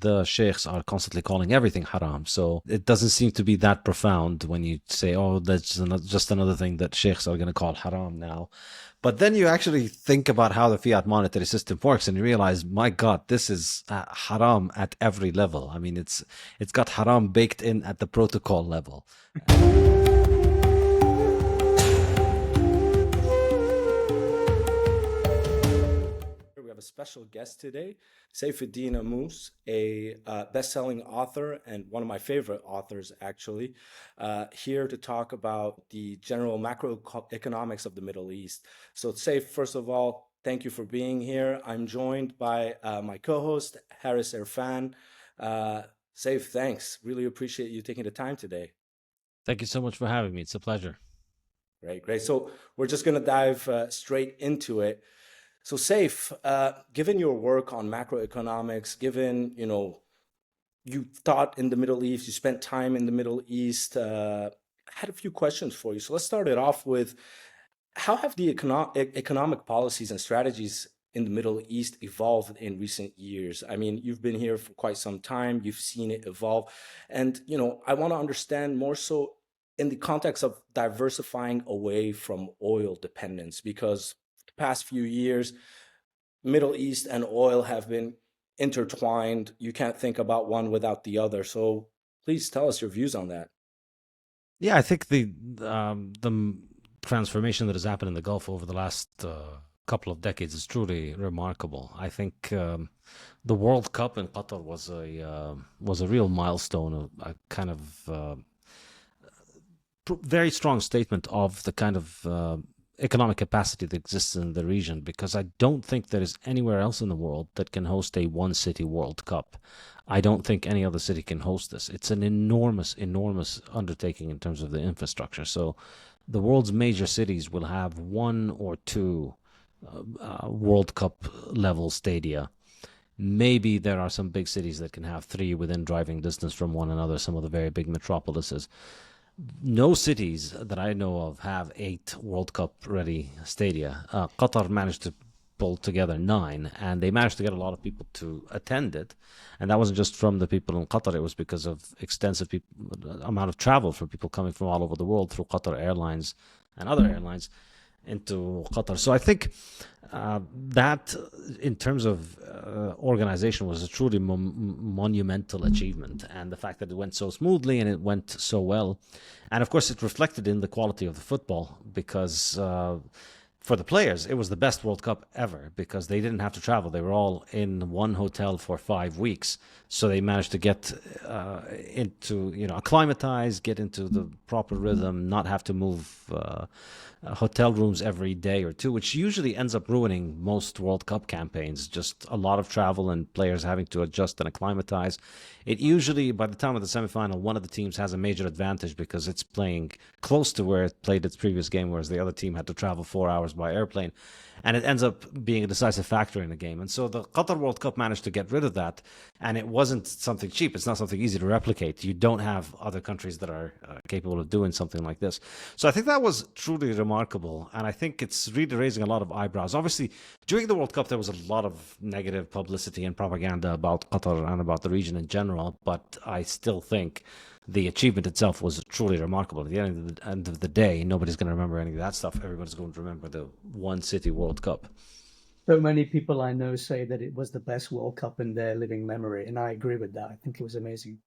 the sheikhs are constantly calling everything haram. So it doesn't seem to be that profound when you say, oh, that's just another thing that sheikhs are going to call haram now. But then you actually think about how the fiat monetary system works and you realize, my God, this is haram at every level. I mean, it's got haram baked in at the protocol level. We have a special guest today, Saifuddin Ammous, a best-selling author and one of my favorite authors, actually, here to talk about the general macroeconomics of the Middle East. So, Saif, first of all, thank you for being here. I'm joined by my co-host, Haris Irfan. Saif, thanks. Really appreciate you taking the time today. Thank you so much for having me. It's a pleasure. Great, great. So we're just going to dive straight into it. So, Saif, given your work on macroeconomics, given you thought in the Middle East, you spent time in the Middle East, I had a few questions for you. So let's start it off with how have the economic policies and strategies in the Middle East evolved in recent years? I mean, you've been here for quite some time, you've seen it evolve, and I want to understand more so in the context of diversifying away from oil dependence, because the past few years Middle East and oil have been intertwined. You can't think about one without the other. So please tell us your views on that. Yeah, I think the transformation that has happened in the Gulf over the last couple of decades is truly remarkable. I think the World Cup in Qatar was a real milestone, a kind of very strong statement of the kind of economic capacity that exists in the region, because I don't think there is anywhere else in the world that can host a one city World Cup. I don't think any other city can host this. It's an enormous, enormous undertaking in terms of the infrastructure. So the world's major cities will have one or two World Cup level stadia. Maybe there are some big cities that can have three within driving distance from one another, some of the very big metropolises. No cities that I know of have eight World Cup ready stadia. Qatar managed to pull together nine, and they managed to get a lot of people to attend it. And that wasn't just from the people in Qatar; it was because of extensive amount of travel from people coming from all over the world through Qatar Airlines and other airlines into Qatar. So I think that, in terms of organization, was a truly monumental achievement, and the fact that it went so smoothly and it went so well, and of course it reflected in the quality of the football, because for the players it was the best World Cup ever, because they didn't have to travel. They were all in one hotel for 5 weeks, so they managed to get into, acclimatize, get into the proper rhythm, not have to move hotel rooms every day or two, which usually ends up ruining most World Cup campaigns. Just a lot of travel and players having to adjust and acclimatize. It usually, by the time of the semifinal, one of the teams has a major advantage because it's playing close to where it played its previous game, whereas the other team had to travel 4 hours by airplane. And it ends up being a decisive factor in the game. And so the Qatar World Cup managed to get rid of that. And it wasn't something cheap. It's not something easy to replicate. You don't have other countries that are capable of doing something like this. So I think that was truly remarkable. And I think it's really raising a lot of eyebrows. Obviously, during the World Cup, there was a lot of negative publicity and propaganda about Qatar and about the region in general. But I still think the achievement itself was truly remarkable. At the end of the day, nobody's going to remember any of that stuff. Everybody's going to remember the one city World Cup. So many people I know say that it was the best World Cup in their living memory, and I agree with that. I think it was amazing.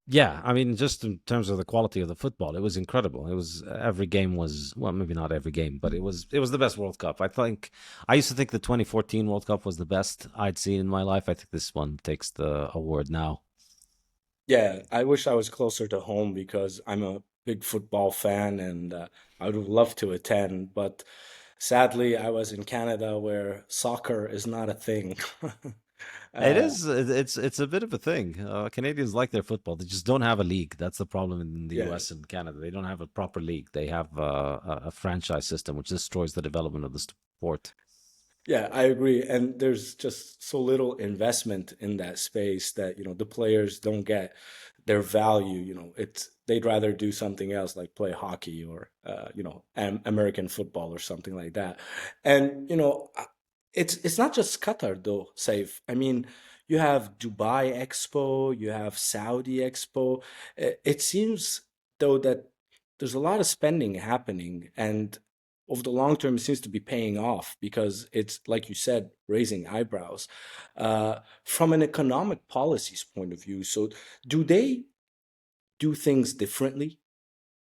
Yeah, I mean, just in terms of the quality of the football, it was incredible. It was, every game was, well, maybe not every game, but it was the best World Cup. I used to think the 2014 World Cup was the best I'd seen in my life. I think this one takes the award now. Yeah, I wish I was closer to home because I'm a big football fan and I would have loved to attend. But sadly, I was in Canada where soccer is not a thing. It uh, is. It's a bit of a thing. Canadians like their football. They just don't have a league. That's the problem in the yeah, U.S. and Canada. They don't have a proper league. They have a franchise system, which destroys the development of the sport. yeah, I agree. And there's just so little investment in that space that, the players don't get their value. It's they'd rather do something else like play hockey or American football or something like that. And it's not just Qatar though, Safe. I mean, You have Dubai Expo, you have Saudi Expo. It seems though that there's a lot of spending happening, and over the long term, it seems to be paying off because it's, like you said, raising eyebrows. From an economic policies point of view, so do they do things differently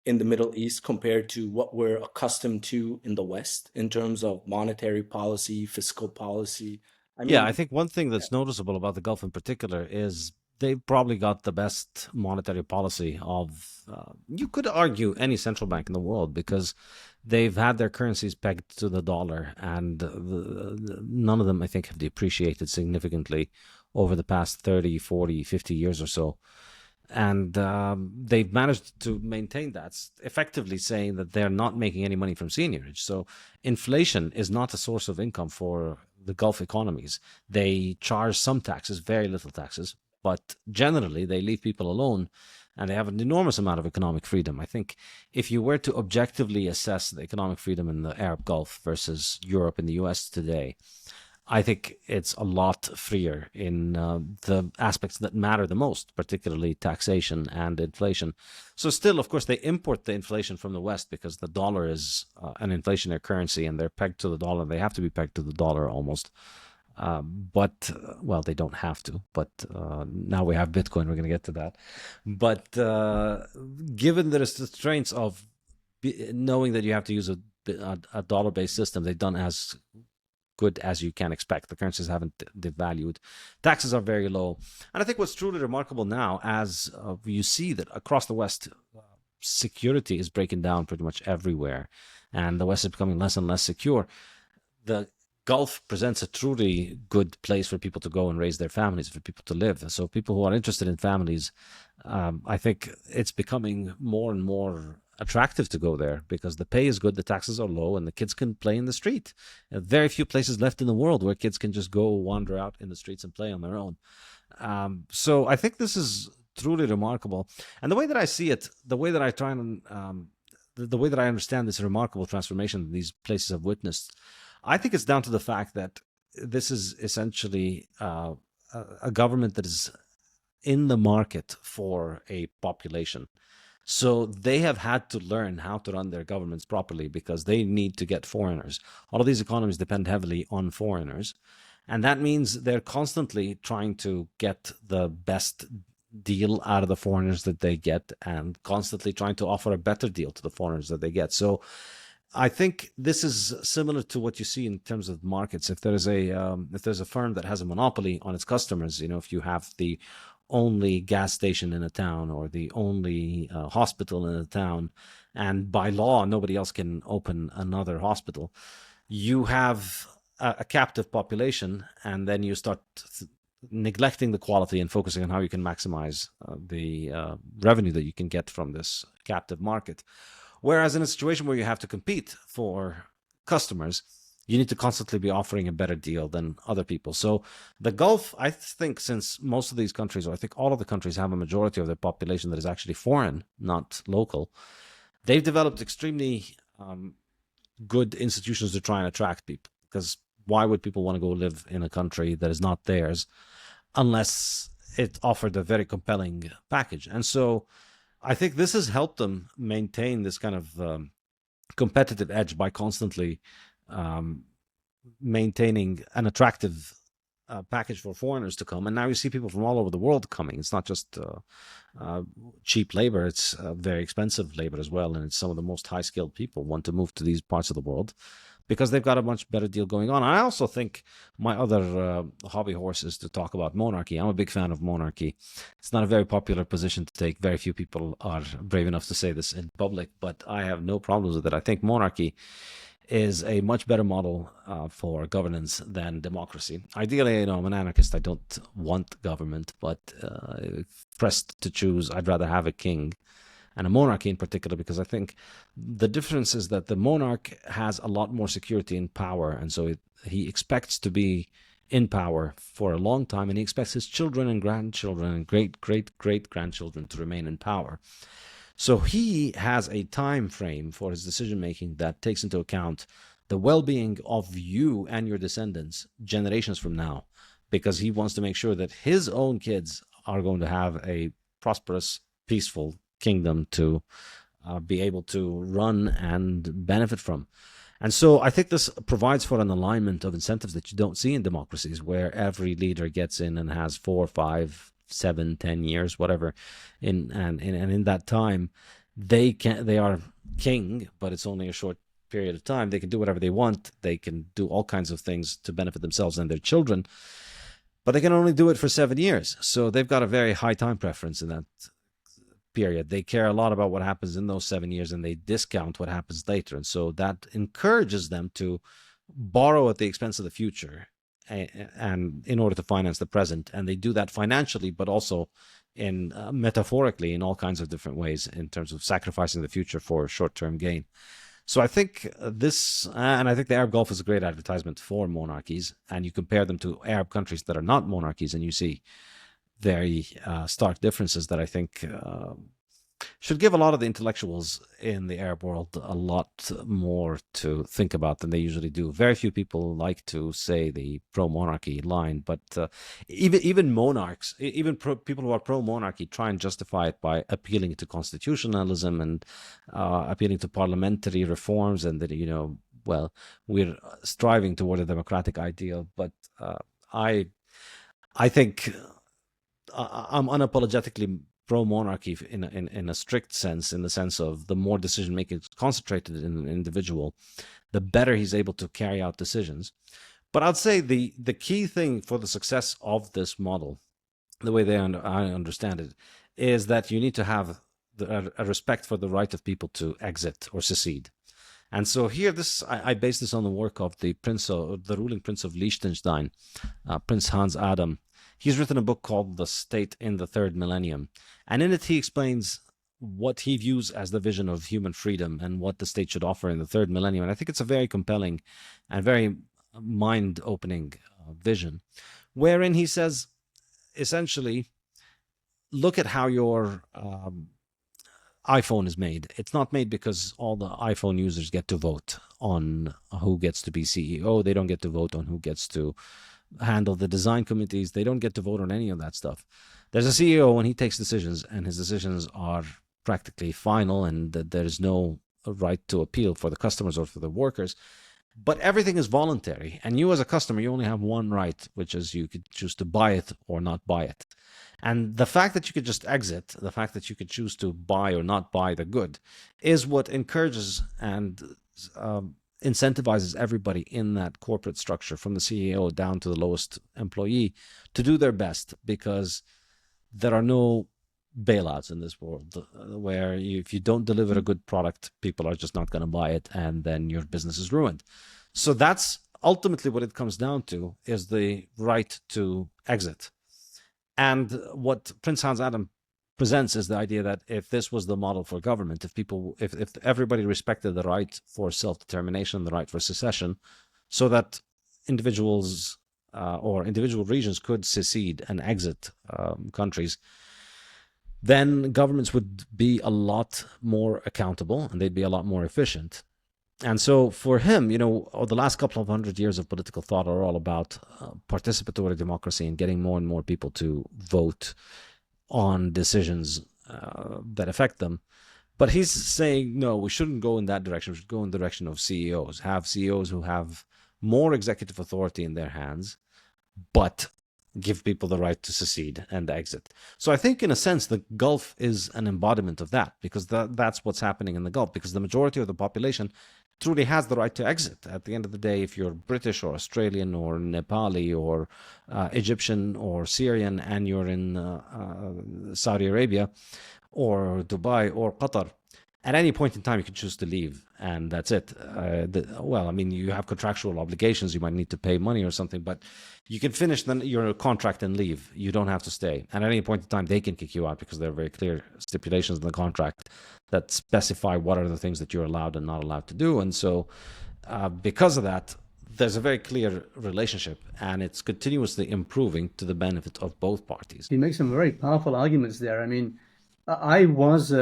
in the Middle East compared to what we're accustomed to in the West in terms of monetary policy, fiscal policy? I Yeah, I mean, think one thing that's noticeable about the Gulf in particular is they've probably got the best monetary policy of, you could argue, any central bank in the world because they've had their currencies pegged to the dollar, and none of them, I think, have depreciated significantly over the past 30, 40, 50 years or so. And they've managed to maintain that, effectively saying that they're not making any money from seigniorage. So inflation is not a source of income for the Gulf economies. They charge some taxes, very little taxes, but generally they leave people alone and they have an enormous amount of economic freedom. I think if you were to objectively assess the economic freedom in the Arab Gulf versus Europe and the US today, I think it's a lot freer in the aspects that matter the most, particularly taxation and inflation. So, still, of course, they import the inflation from the West because the dollar is an inflationary currency and they're pegged to the dollar. They have to be pegged to the dollar almost. Well, they don't have to, but now we have Bitcoin. We're going to get to that. But given the restraints of knowing that you have to use a dollar-based system, they've done as good as you can expect. The currencies haven't devalued. Taxes are very low. And I think what's truly remarkable now, as you see that across the West, security is breaking down pretty much everywhere, and the West is becoming less and less secure. The Gulf presents a truly good place for people to go and raise their families, for people to live. So people who are interested in families, I think it's becoming more and more attractive to go there because the pay is good, the taxes are low, and the kids can play in the street. Very few places left in the world where kids can just go wander out in the streets and play on their own. So I think this is truly remarkable. And the way that I see it, the way that I try and the way that I understand this remarkable transformation that these places have witnessed, I think it's down to the fact that this is essentially a government that is in the market for a population. So they have had to learn how to run their governments properly because they need to get foreigners. All of these economies depend heavily on foreigners. And that means they're constantly trying to get the best deal out of the foreigners that they get and constantly trying to offer a better deal to the foreigners that they get. So I think this is similar to what you see in terms of markets. If there's a firm that has a monopoly on its customers, if you have the only gas station in a town or the only hospital in a town, and by law nobody else can open another hospital, you have a captive population, and then you start neglecting the quality and focusing on how you can maximize the revenue that you can get from this captive market. Whereas in a situation where you have to compete for customers, you need to constantly be offering a better deal than other people. So the Gulf, I think, since most of these countries, or I think all of the countries, have a majority of their population that is actually foreign, not local, they've developed extremely good institutions to try and attract people. Because why would people want to go live in a country that is not theirs unless it offered a very compelling package? And so I think this has helped them maintain this kind of competitive edge by constantly maintaining an attractive package for foreigners to come. And now you see people from all over the world coming. It's not just cheap labor, it's very expensive labor as well. And it's some of the most high skilled people want to move to these parts of the world because they've got a much better deal going on. And I also think my other hobby horse is to talk about monarchy. I'm a big fan of monarchy. It's not a very popular position to take. Very few people are brave enough to say this in public, but I have no problems with it. I think monarchy is a much better model for governance than democracy. Ideally, I'm an anarchist. I don't want government, but if pressed to choose, I'd rather have a king and a monarchy in particular, because I think the difference is that the monarch has a lot more security and power, and so he expects to be in power for a long time, and he expects his children and grandchildren and great-great-great-grandchildren to remain in power. So he has a time frame for his decision-making that takes into account the well-being of you and your descendants generations from now, because he wants to make sure that his own kids are going to have a prosperous, peaceful kingdom to be able to run and benefit from. And so I think this provides for an alignment of incentives that you don't see in democracies, where every leader gets in and has 4, 5, 7, 10 years, whatever, and in that time, they are king, but it's only a short period of time. They can do whatever they want. They can do all kinds of things to benefit themselves and their children, but they can only do it for 7 years. So they've got a very high time preference in that period. They care a lot about what happens in those 7 years, and they discount what happens later. And so that encourages them to borrow at the expense of the future, and in order to finance the present. And they do that financially, but also in metaphorically in all kinds of different ways in terms of sacrificing the future for short-term gain. So I think this, and I think the Arab Gulf is a great advertisement for monarchies. And you compare them to Arab countries that are not monarchies, and you see very stark differences that I think should give a lot of the intellectuals in the Arab world a lot more to think about than they usually do. Very few people like to say the pro-monarchy line, but even monarchs, even people who are pro-monarchy try and justify it by appealing to constitutionalism and appealing to parliamentary reforms, and that, well, we're striving toward a democratic ideal. But I think I'm unapologetically pro-monarchy in a strict sense, in the sense of the more decision making is concentrated in an individual, the better he's able to carry out decisions. But I'd say the key thing for the success of this model, the way I understand it, is that you need to have a respect for the right of people to exit or secede. And so here, I base this on the work of the ruling prince of Liechtenstein, Prince Hans Adam. He's written a book called The State in the Third Millennium. And in it, he explains what he views as the vision of human freedom and what the state should offer in the third millennium. And I think it's a very compelling and very mind-opening vision, wherein he says, essentially, look at how your iPhone is made. It's not made because all the iPhone users get to vote on who gets to be CEO. They don't get to vote on who gets to handle the design committees. They don't get to vote on any of that stuff. There's a CEO, and he takes decisions, and his decisions are practically final, and there is no right to appeal for the customers or for the workers. But everything is voluntary, and you as a customer, you only have one right, which is you could choose to buy it or not buy it. And the fact that you could just exit, the fact that you could choose to buy or not buy the good, is what encourages and incentivizes everybody in that corporate structure, from the CEO down to the lowest employee, to do their best, because there are no bailouts in this world where if you don't deliver a good product, people are just not going to buy it, and then your business is ruined. So that's ultimately what it comes down to, is the right to exit. And what Prince Hans Adam presents is the idea that if this was the model for government, if everybody respected the right for self-determination, the right for secession, so that individuals or individual regions could secede and exit countries, then governments would be a lot more accountable, and they'd be a lot more efficient. And so for him, the last couple of 100 years of political thought are all about participatory democracy and getting more and more people to vote on decisions that affect them. But he's saying, no, we shouldn't go in that direction. We should go in the direction of CEOs, have CEOs who have more executive authority in their hands, but give people the right to secede and exit. So I think, in a sense, the Gulf is an embodiment of that, because that's what's happening in the Gulf, because the majority of the population truly has the right to exit. At the end of the day, if you're British or Australian or Nepali or Egyptian or Syrian, and you're in Saudi Arabia or Dubai or Qatar, at any point in time, you can choose to leave, and that's it. You have contractual obligations. You might need to pay money or something, but you can finish your contract and leave. You don't have to stay. And at any point in time, they can kick you out, because there are very clear stipulations in the contract that specify what are the things that you're allowed and not allowed to do. And so because of that, there's a very clear relationship, and it's continuously improving to the benefit of both parties. You make some very powerful arguments there. I mean, I was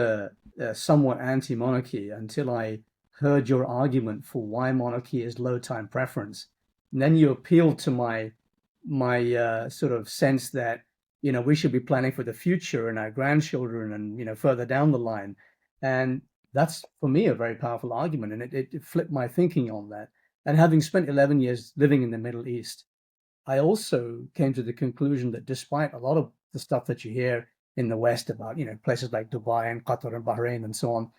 somewhat anti-monarchy until I heard your argument for why monarchy is low time preference. And then you appealed to my my sort of sense that, we should be planning for the future and our grandchildren and, further down the line. And that's for me a very powerful argument. And it flipped my thinking on that. And having spent 11 years living in the Middle East, I also came to the conclusion that despite a lot of the stuff that you hear in the West about, places like Dubai and Qatar and Bahrain and so on,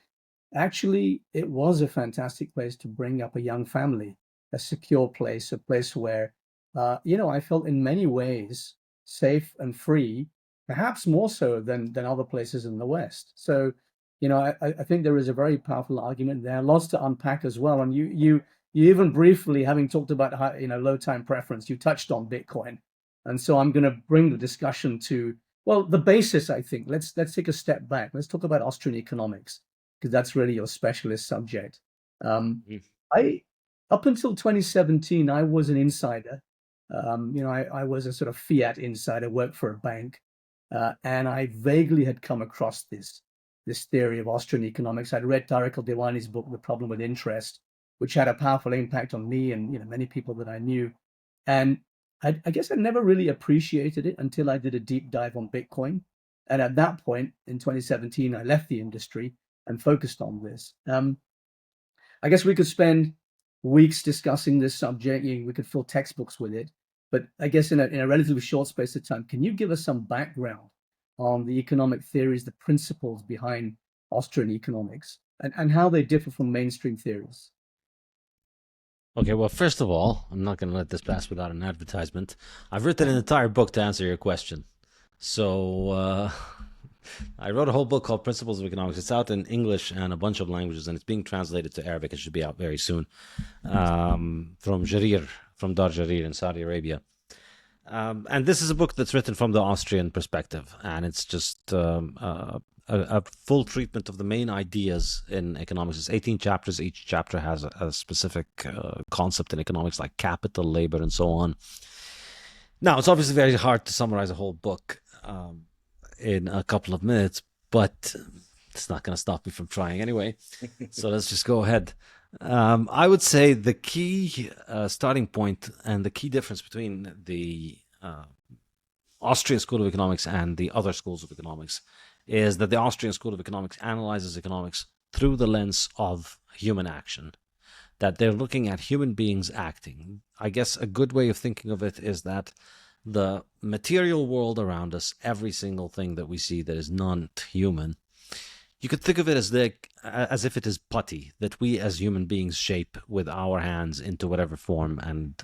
actually, it was a fantastic place to bring up a young family, a secure place, a place where, I felt in many ways safe and free, perhaps more so than other places in the West. So, I think there is a very powerful argument there, lots to unpack as well. And you even briefly, having talked about low time preference, you touched on Bitcoin, and so I'm going to bring the discussion to, well, the basis. I think let's take a step back. Let's talk about Austrian economics, because that's really your specialist subject. Mm. I Up until 2017, I was an insider. I was a sort of fiat insider, worked for a bank, and I vaguely had come across this theory of Austrian economics. I'd read Tariq al-Diwani's book, The Problem with Interest, which had a powerful impact on me and many people that I knew. And I guess I never really appreciated it until I did a deep dive on Bitcoin. And at that point in 2017, I left the industry and focused on this. I guess we could spend weeks discussing this subject. We could fill textbooks with it. But I guess in a relatively short space of time, can you give us some background on the economic theories, the principles behind Austrian economics, and how they differ from mainstream theories? Okay, well, first of all, I'm not going to let this pass without an advertisement. I've written an entire book to answer your question. So, I wrote a whole book called Principles of Economics. It's out in English and a bunch of languages, and it's being translated to Arabic. It should be out very soon. From Jarir, from Dar Jarir in Saudi Arabia. And this is a book that's written from the Austrian perspective, and it's just a full treatment of the main ideas in economics. It's 18 chapters. Each chapter has a specific concept in economics, like capital, labor, and so on. Now, it's obviously very hard to summarize a whole book in a couple of minutes, but it's not going to stop me from trying anyway. So let's just go ahead. I would say the key starting point and the key difference between the Austrian School of Economics and the other schools of economics is that the Austrian School of Economics analyzes economics through the lens of human action, that they're looking at human beings acting. I guess a good way of thinking of it is that the material world around us, every single thing that we see that is non-human, you could think of it as if it is putty that we as human beings shape with our hands into whatever form and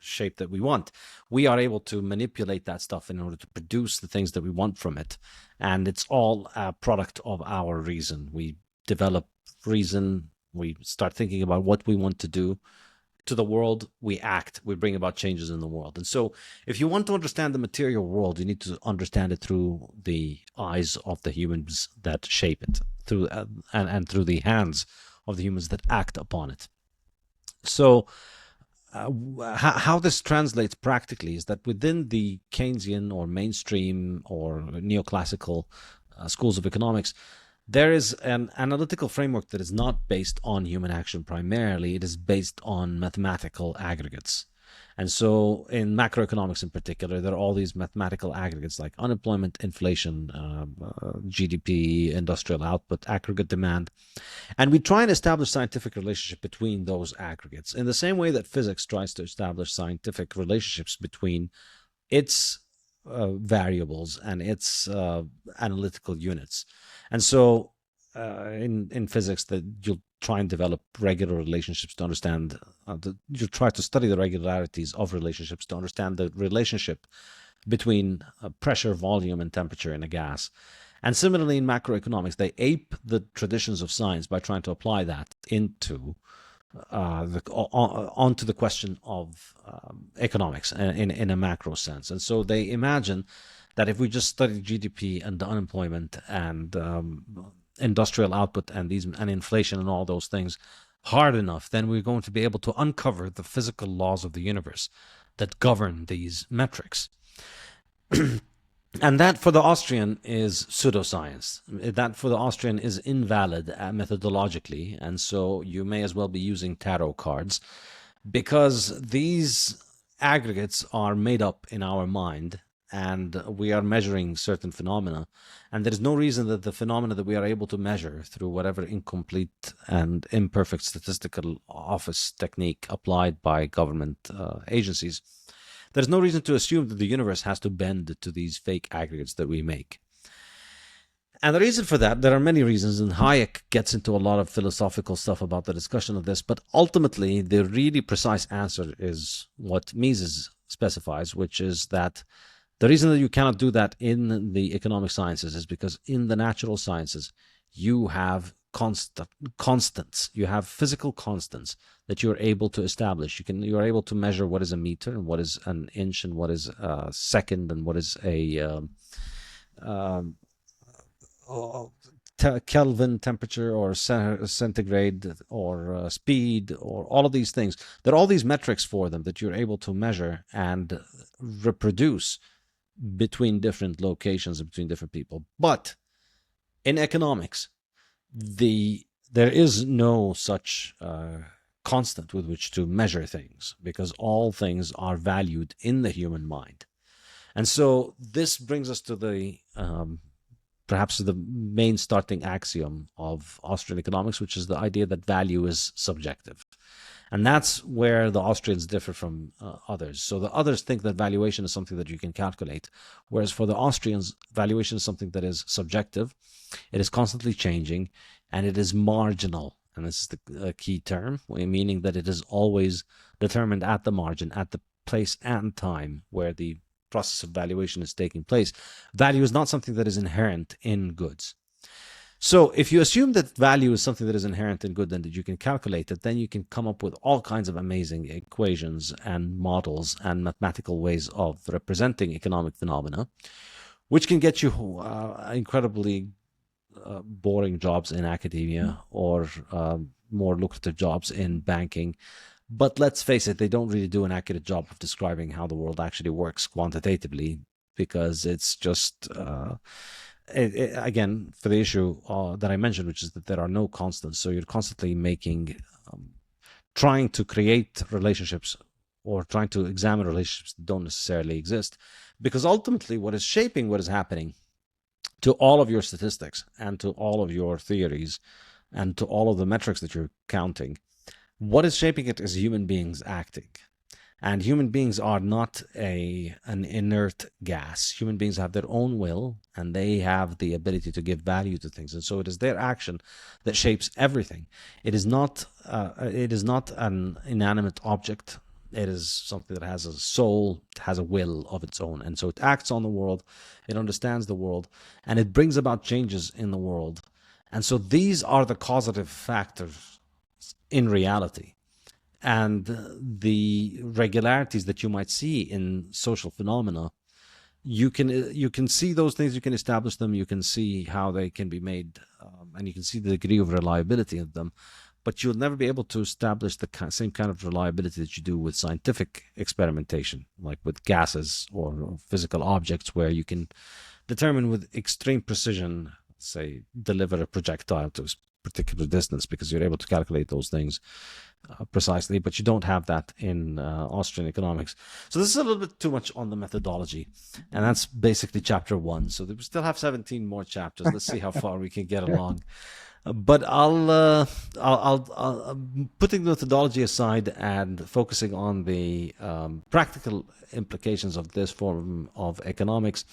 shape that we want. We are able to manipulate that stuff in order to produce the things that we want from it. And it's all a product of our reason. We develop reason. We start thinking about what we want to do to the world. We act. We bring about changes in the world. And so if you want to understand the material world, you need to understand it through the eyes of the humans that shape it, through and through the hands of the humans that act upon it. So how this translates practically is that within the Keynesian or mainstream or neoclassical schools of economics, there is an analytical framework that is not based on human action primarily. It is based on mathematical aggregates. And so in macroeconomics in particular, there are all these mathematical aggregates like unemployment, inflation, GDP, industrial output, aggregate demand. And we try and establish scientific relationship between those aggregates in the same way that physics tries to establish scientific relationships between its variables and its analytical units. And so in physics, that you'll try and develop regular relationships to understand, you try to study the regularities of relationships to understand the relationship between pressure, volume, and temperature in a gas. And similarly in macroeconomics, they ape the traditions of science by trying to apply that into onto the question of economics in a macro sense. And so they imagine that if we just study GDP and unemployment and industrial output and inflation and all those things hard enough, then we're going to be able to uncover the physical laws of the universe that govern these metrics. And that for the Austrian is pseudoscience. That for the Austrian is invalid methodologically. And so you may as well be using tarot cards, because these aggregates are made up in our mind, and we are measuring certain phenomena, and there is no reason that the phenomena that we are able to measure through whatever incomplete and imperfect statistical office technique applied by government agencies, there's no reason to assume that the universe has to bend to these fake aggregates that we make. And the reason for that, there are many reasons, and Hayek gets into a lot of philosophical stuff about the discussion of this, but ultimately the really precise answer is what Mises specifies, which is that the reason that you cannot do that in the economic sciences is because in the natural sciences, you have constants, you have physical constants that you're able to establish. You're able to measure what is a meter and what is an inch and what is a second and what is a Kelvin temperature or centigrade or speed or all of these things. There are all these metrics for them that you're able to measure and reproduce between different locations and between different people. But in economics, there is no such constant with which to measure things, because all things are valued in the human mind. And so this brings us to the perhaps the main starting axiom of Austrian economics, which is the idea that value is subjective. And that's where the Austrians differ from others. So the others think that valuation is something that you can calculate, whereas for the Austrians, valuation is something that is subjective, it is constantly changing, and it is marginal. And this is the key term, meaning that it is always determined at the margin, at the place and time where the process of valuation is taking place. Value is not something that is inherent in goods. So if you assume that value is something that is inherent in good and that you can calculate it, then you can come up with all kinds of amazing equations and models and mathematical ways of representing economic phenomena, which can get you incredibly boring jobs in academia or more lucrative jobs in banking. But let's face it, they don't really do an accurate job of describing how the world actually works quantitatively, because it's just, again, for the issue that I mentioned, which is that there are no constants. So you're constantly trying to create relationships or trying to examine relationships that don't necessarily exist, because ultimately what is shaping what is happening to all of your statistics and to all of your theories and to all of the metrics that you're counting, what is shaping it is human beings acting. And human beings are not an inert gas. Human beings have their own will, and they have the ability to give value to things. And so it is their action that shapes everything. It is not an inanimate object. It is something that has a soul, has a will of its own. And so it acts on the world, it understands the world, and it brings about changes in the world. And so these are the causative factors in reality. And the regularities that you might see in social phenomena, you can see those things, you can establish them, you can see how they can be made, and you can see the degree of reliability of them. But you'll never be able to establish the same kind of reliability that you do with scientific experimentation, like with gases or physical objects, where you can determine with extreme precision, say, deliver a projectile to a particular distance, because you're able to calculate those things precisely, but you don't have that in Austrian economics. So this is a little bit too much on the methodology, and that's basically chapter 1. So we still have 17 more chapters. Let's see how far we can get along. But I'll putting the methodology aside and focusing on the practical implications of this form of economics.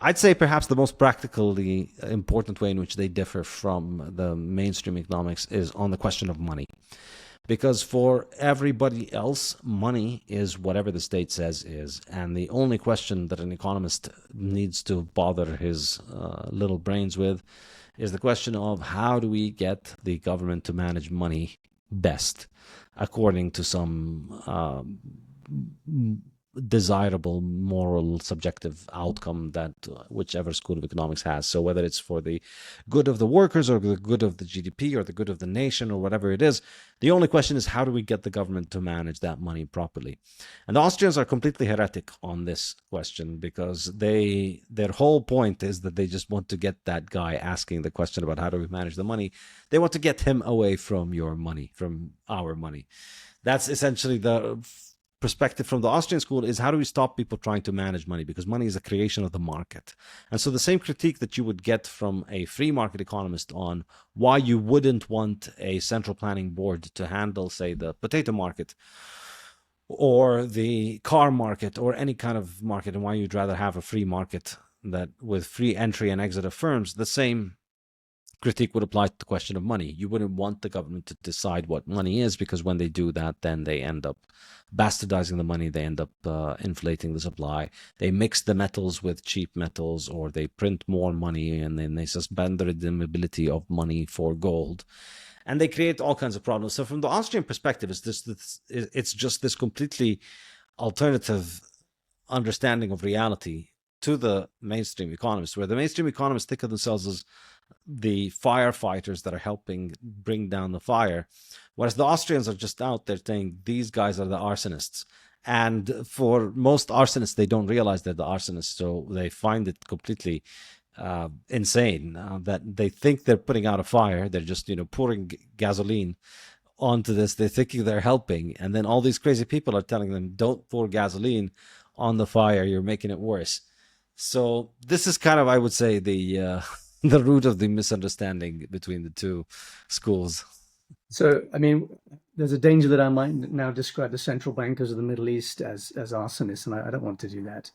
I'd say perhaps the most practically important way in which they differ from the mainstream economics is on the question of money. Because for everybody else, money is whatever the state says is. And the only question that an economist needs to bother his little brains with is the question of how do we get the government to manage money best according to some desirable moral subjective outcome that whichever school of economics has. So whether it's for the good of the workers or the good of the GDP or the good of the nation or whatever it is, the only question is how do we get the government to manage that money properly? And the Austrians are completely heretic on this question, because their whole point is that they just want to get that guy asking the question about how do we manage the money, they want to get him away from your money, from our money. That's essentially the perspective from the Austrian school is, how do we stop people trying to manage money? Because money is a creation of the market. And so the same critique that you would get from a free market economist on why you wouldn't want a central planning board to handle, say, the potato market or the car market or any kind of market, and why you'd rather have a free market that with free entry and exit of firms, the same critique would apply to the question of money. You wouldn't want the government to decide what money is, because when they do that, then they end up bastardizing the money. They end up inflating the supply. They mix the metals with cheap metals, or they print more money, and then they suspend the redeemability of money for gold. And they create all kinds of problems. So from the Austrian perspective, it's just this completely alternative understanding of reality to the mainstream economists, where the mainstream economists think of themselves as the firefighters that are helping bring down the fire, whereas the Austrians are just out there saying these guys are the arsonists. And for most arsonists, they don't realize they're the arsonists, so they find it completely insane that they think they're putting out a fire. They're just, pouring gasoline onto this. They're thinking they're helping, and then all these crazy people are telling them, don't pour gasoline on the fire, you're making it worse. So this is kind of, I would say, the the root of the misunderstanding between the two schools. So, I mean, there's a danger that I might now describe the central bankers of the Middle East as arsonists, and I don't want to do that.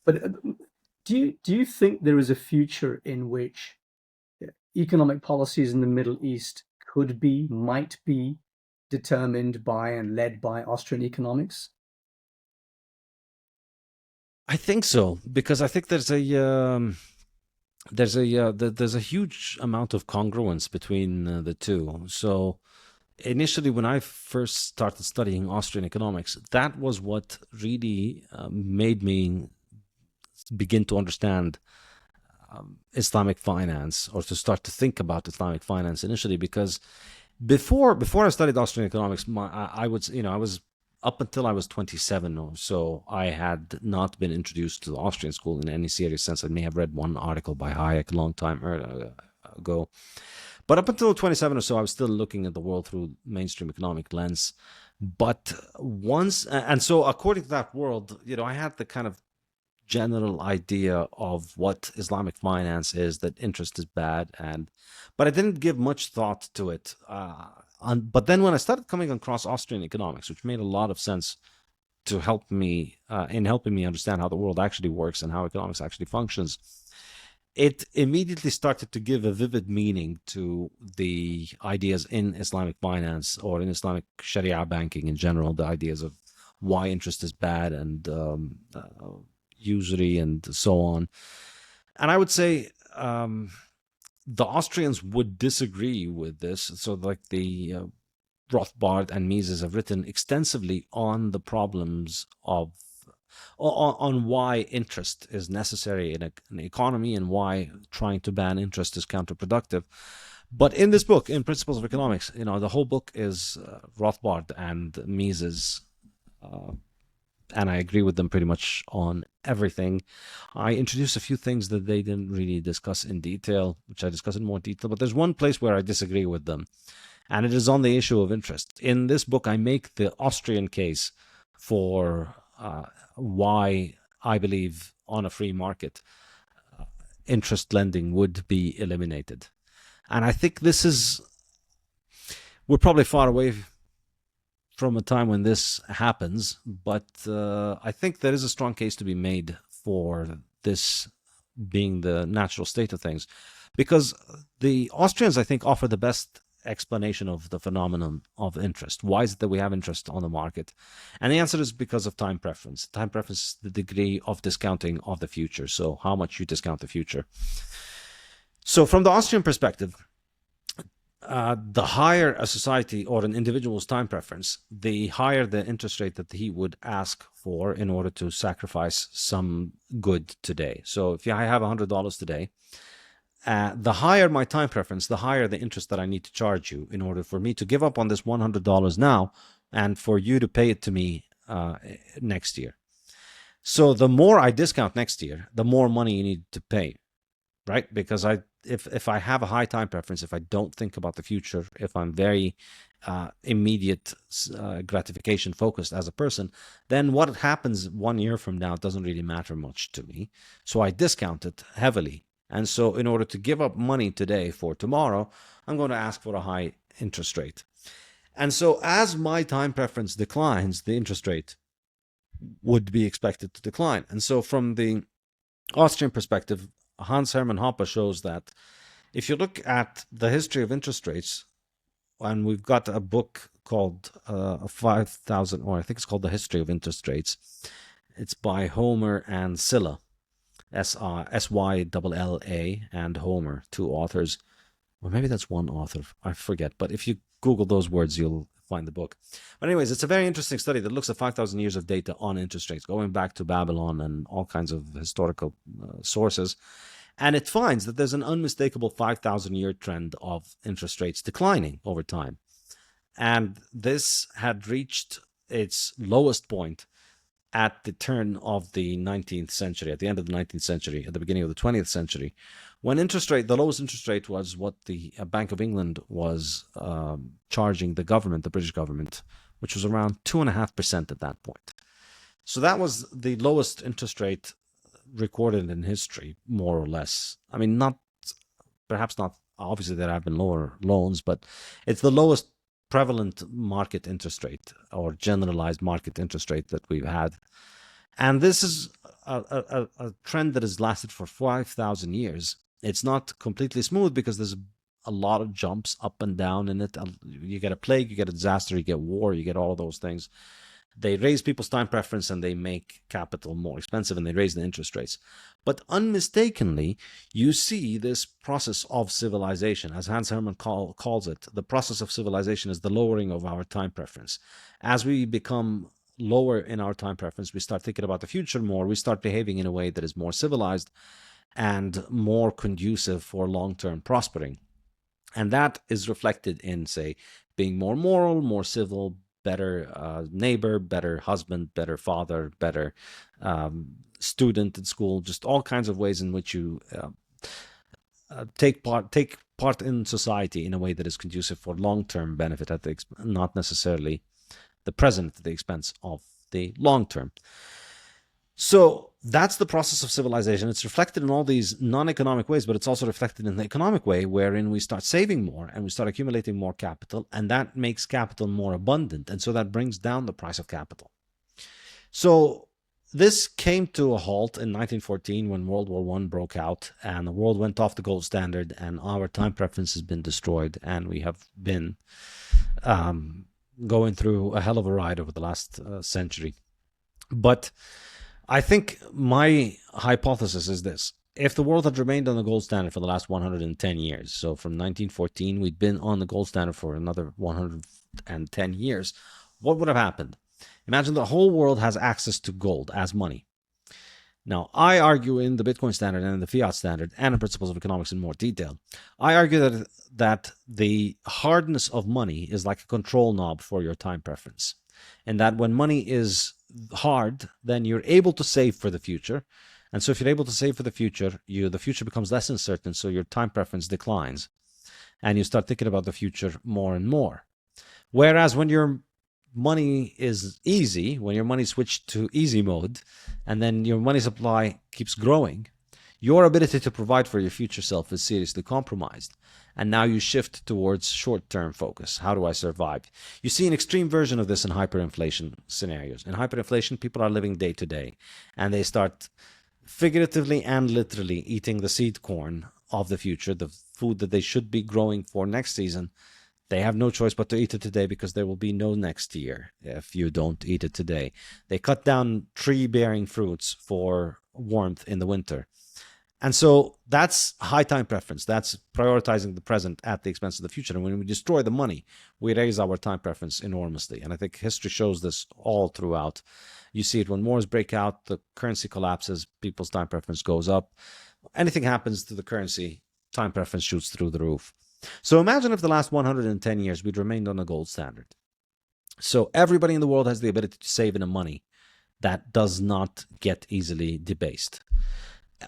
But do you think there is a future in which economic policies in the Middle East might be determined by and led by Austrian economics? I think so, because I think there's a huge amount of congruence between the two. So initially, when I first started studying Austrian economics, that was what really made me begin to understand Islamic finance, or to start to think about Islamic finance initially. Because before I studied Austrian economics, I was up until I was 27 or so, I had not been introduced to the Austrian school in any serious sense. I may have read one article by Hayek a long time ago. But up until 27 or so, I was still looking at the world through mainstream economic lens. But so according to that world, I had the kind of general idea of what Islamic finance is, that interest is bad, but I didn't give much thought to it. But then when I started coming across Austrian economics, which made a lot of sense to help me in helping me understand how the world actually works and how economics actually functions, it immediately started to give a vivid meaning to the ideas in Islamic finance, or in Islamic Sharia banking in general, the ideas of why interest is bad, and usury, and so on. And I would say the Austrians would disagree with this. So like the Rothbard and Mises have written extensively on the problems of on why interest is necessary in an economy, and why trying to ban interest is counterproductive. But in this book, in Principles of Economics, the whole book is Rothbard and Mises, and I agree with them pretty much on everything. I introduced a few things that they didn't really discuss in detail, which I discuss in more detail, but there's one place where I disagree with them, and it is on the issue of interest. In this book, I make the Austrian case for why I believe on a free market, interest lending would be eliminated. And I think we're probably far away from a time when this happens, but I think there is a strong case to be made for this being the natural state of things, because the Austrians, I think, offer the best explanation of the phenomenon of interest. Why is it that we have interest on the market? And the answer is because of time preference. Time preference is the degree of discounting of the future, so how much you discount the future. So from the Austrian perspective, the higher a society or an individual's time preference, the higher the interest rate that he would ask for in order to sacrifice some good today. So if I have $100 today, the higher my time preference, the higher the interest that I need to charge you in order for me to give up on this $100 now, and for you to pay it to me next year. So the more I discount next year, the more money you need to pay, right? Because if I have a high time preference, if I don't think about the future, if I'm very immediate gratification focused as a person, then what happens 1 year from now doesn't really matter much to me. So I discount it heavily. And so in order to give up money today for tomorrow, I'm going to ask for a high interest rate. And so as my time preference declines, the interest rate would be expected to decline. And so from the Austrian perspective, Hans Hermann Hoppe shows that if you look at the history of interest rates, and we've got a book called 5,000, or I think it's called The History of Interest Rates. It's by Homer and Silla, Sylla, and Homer, two authors. Or maybe that's one author, I forget. But if you Google those words, you'll find the book. But anyways, it's a very interesting study that looks at 5,000 years of data on interest rates, going back to Babylon and all kinds of historical sources. And it finds that there's an unmistakable 5,000-year trend of interest rates declining over time. And this had reached its lowest point at the turn of the 19th century, at the end of the 19th century, at the beginning of the 20th century, when the lowest interest rate was what the Bank of England was charging the government, the British government, which was around 2.5% at that point. So that was the lowest interest rate recorded in history, more or less. I mean, perhaps not, obviously there have been lower loans, but it's the lowest prevalent market interest rate or generalized market interest rate that we've had. And this is a trend that has lasted for 5,000 years. It's not completely smooth because there's a lot of jumps up and down in it. You get a plague, you get a disaster, you get war, you get all of those things. They raise people's time preference and they make capital more expensive and they raise the interest rates. But unmistakably, you see this process of civilization, as Hans Hermann calls it. The process of civilization is the lowering of our time preference. As we become lower in our time preference, we start thinking about the future more. We start behaving in a way that is more civilized and more conducive for long-term prospering. And that is reflected in, say, being more moral, more civil, better neighbor, better husband, better father, better student at school, just all kinds of ways in which you take part in society in a way that is conducive for long-term benefit, not necessarily the present at the expense of the long-term. So that's the process of civilization. It's reflected in all these non-economic ways, but it's also reflected in the economic way, wherein we start saving more and we start accumulating more capital, and that makes capital more abundant. And so that brings down the price of capital. So this came to a halt in 1914 when World War I broke out and the world went off the gold standard and our time preference has been destroyed. And we have been going through a hell of a ride over the last century. But I think my hypothesis is this. If the world had remained on the gold standard for the last 110 years, so from 1914, we'd been on the gold standard for another 110 years, what would have happened? Imagine the whole world has access to gold as money. Now, I argue in the Bitcoin standard and in the fiat standard and in principles of economics in more detail, I argue that the hardness of money is like a control knob for your time preference. And that when money is hard, then you're able to save for the future. And so if you're able to save for the future, the future becomes less uncertain, so your time preference declines. And you start thinking about the future more and more. Whereas when your money is easy, when your money switched to easy mode, and then your money supply keeps growing, your ability to provide for your future self is seriously compromised. And now you shift towards short-term focus. How do I survive? You see an extreme version of this in hyperinflation scenarios. In hyperinflation, people are living day to day, and they start figuratively and literally eating the seed corn of the future, the food that they should be growing for next season. They have no choice but to eat it today because there will be no next year if you don't eat it today. They cut down tree-bearing fruits for warmth in the winter. And so that's high time preference. That's prioritizing the present at the expense of the future. And when we destroy the money, we raise our time preference enormously. And I think history shows this all throughout. You see it when wars break out, the currency collapses, people's time preference goes up. Anything happens to the currency, time preference shoots through the roof. So imagine if the last 110 years we'd remained on the gold standard. So everybody in the world has the ability to save in a money that does not get easily debased.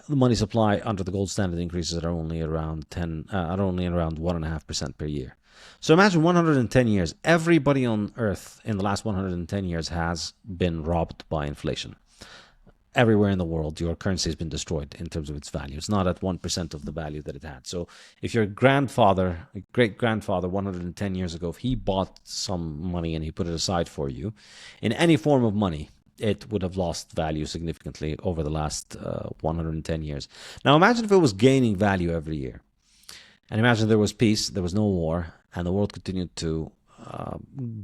The money supply under the gold standard increases are only around 1.5% per year. So imagine 110 years. Everybody on Earth in the last 110 years has been robbed by inflation. Everywhere in the world, your currency has been destroyed in terms of its value. It's not at 1% of the value that it had. So if your grandfather, great grandfather, 110 years ago, if he bought some money and he put it aside for you in any form of money, it would have lost value significantly over the last 110 years. Now imagine if it was gaining value every year. And imagine there was peace, there was no war, and the world continued to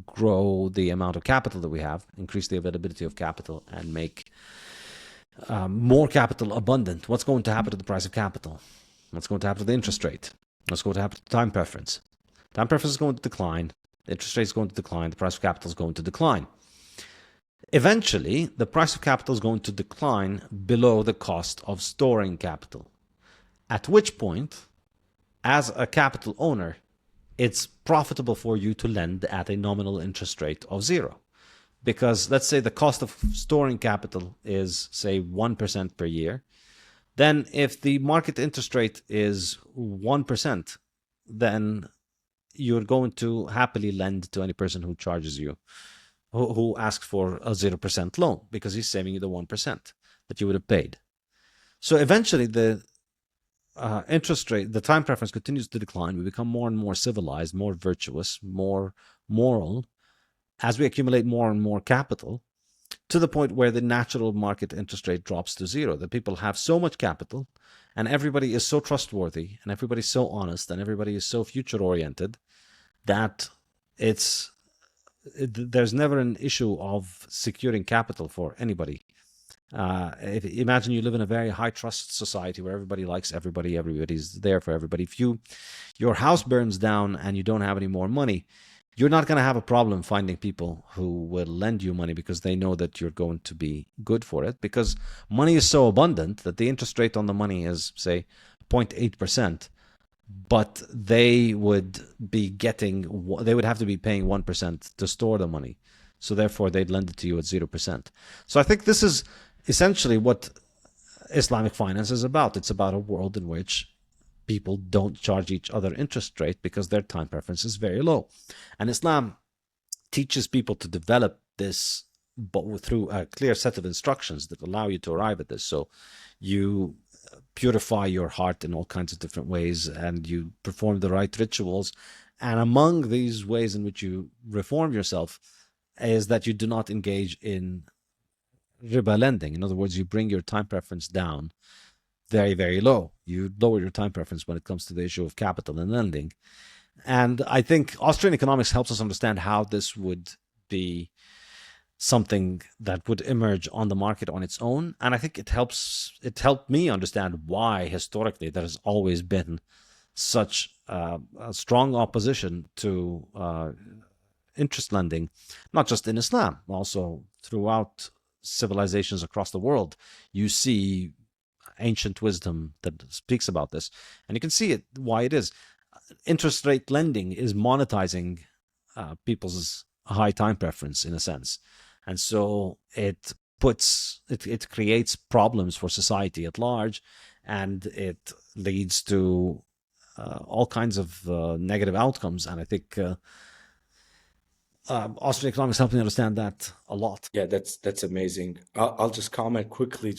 grow the amount of capital that we have, increase the availability of capital, and make more capital abundant. What's going to happen to the price of capital? What's going to happen to the interest rate? What's going to happen to the time preference? Time preference is going to decline. The interest rate is going to decline. The price of capital is going to decline. Eventually, the price of capital is going to decline below the cost of storing capital. At which point, as a capital owner, it's profitable for you to lend at a nominal interest rate of 0. Because let's say the cost of storing capital is, say, 1% per year. Then if the market interest rate is 1%, then you're going to happily lend to any person who charges you, who asks for a 0% loan, because he's saving you the 1% that you would have paid. So eventually the interest rate, the time preference continues to decline. We become more and more civilized, more virtuous, more moral, as we accumulate more and more capital, to the point where the natural market interest rate drops to 0. The people have so much capital, and everybody is so trustworthy, and everybody's so honest, and everybody is so future-oriented that there's never an issue of securing capital for anybody. Imagine you live in a very high trust society where everybody likes everybody, everybody's there for everybody. If your house burns down and you don't have any more money, you're not going to have a problem finding people who will lend you money because they know that you're going to be good for it, because money is so abundant that the interest rate on the money is, say, 0.8%, but they would have to be paying 1% to store the money. So therefore, they'd lend it to you at 0%. So I think this is essentially what Islamic finance is about. It's about a world in which people don't charge each other interest rate because their time preference is very low. And Islam teaches people to develop this through a clear set of instructions that allow you to arrive at this. So you purify your heart in all kinds of different ways, and you perform the right rituals. And among these ways in which you reform yourself is that you do not engage in riba lending. In other words, you bring your time preference down very, very low. You lower your time preference when it comes to the issue of capital and lending. And I think Austrian economics helps us understand how this would be something that would emerge on the market on its own. And I think it helped me understand why historically there has always been such a strong opposition to interest lending, not just in Islam, also throughout civilizations across the world. You see ancient wisdom that speaks about this, and you can see why it is. Interest rate lending is monetizing people's high time preference in a sense, and so it creates problems for society at large, and it leads to all kinds of negative outcomes. And I think Austrian economics helped me understand that a lot. Yeah, that's amazing. I'll just comment quickly.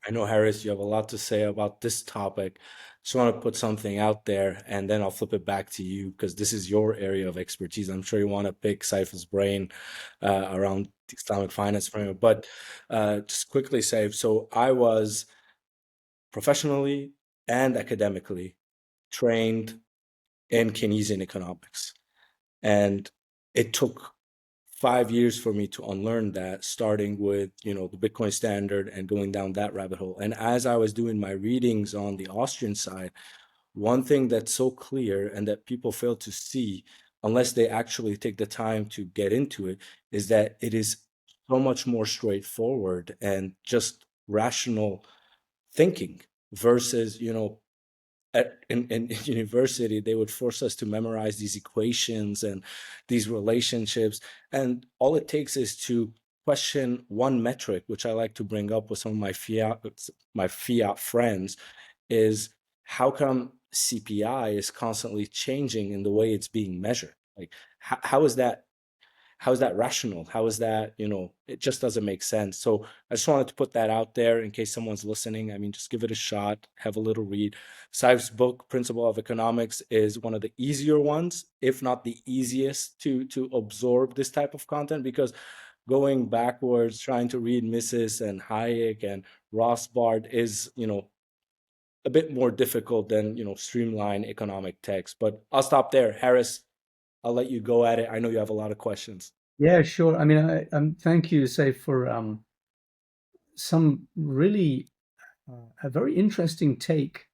I know, Harris, you have a lot to say about this topic. Just want to put something out there, and then I'll flip it back to you because this is your area of expertise. I'm sure you want to pick Saif's brain around the Islamic finance framework. But just quickly, Saif, so I was professionally and academically trained in Keynesian economics, and it took 5 years for me to unlearn that, starting with, the Bitcoin standard and going down that rabbit hole. And as I was doing my readings on the Austrian side, one thing that's so clear and that people fail to see unless they actually take the time to get into it is that it is so much more straightforward and just rational thinking versus, in university, they would force us to memorize these equations and these relationships. And all it takes is to question one metric, which I like to bring up with some of my fiat friends, is how come CPI is constantly changing in the way it's being measured. Like, how is that? How is that rational? How is that, it just doesn't make sense. So I just wanted to put that out there in case someone's listening. I mean, just give it a shot, have a little read. Saif's book, Principle of Economics, is one of the easier ones, if not the easiest to absorb this type of content, because going backwards, trying to read Mises and Hayek and Rothbard is, a bit more difficult than, streamline economic text. But I'll stop there. Harris, I'll let you go at it. I know you have a lot of questions. Yeah, sure. I mean, thank you, say, for some really a very interesting take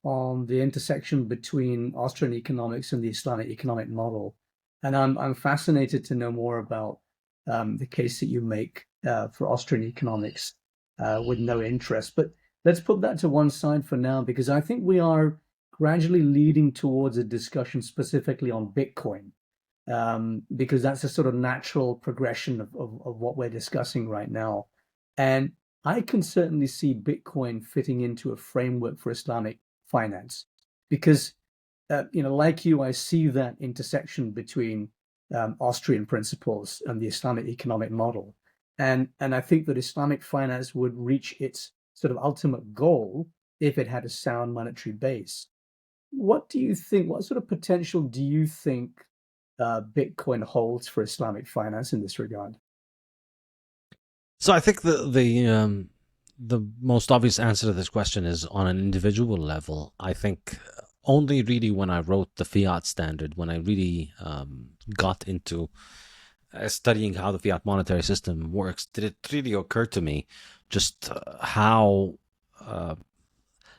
on the intersection between Austrian economics and the Islamic economic model. And I'm fascinated to know more about the case that you make for Austrian economics with no interest. But let's put that to one side for now, because I think we are gradually leading towards a discussion specifically on Bitcoin, because that's a sort of natural progression of what we're discussing right now. And I can certainly see Bitcoin fitting into a framework for Islamic finance, because, like you, I see that intersection between Austrian principles and the Islamic economic model. And I think that Islamic finance would reach its sort of ultimate goal if it had a sound monetary base. What do you think? What sort of potential do you think Bitcoin holds for Islamic finance in this regard? So I think the most obvious answer to this question is on an individual level. I think only really when I wrote the fiat standard, when I really got into studying how the fiat monetary system works, did it really occur to me just how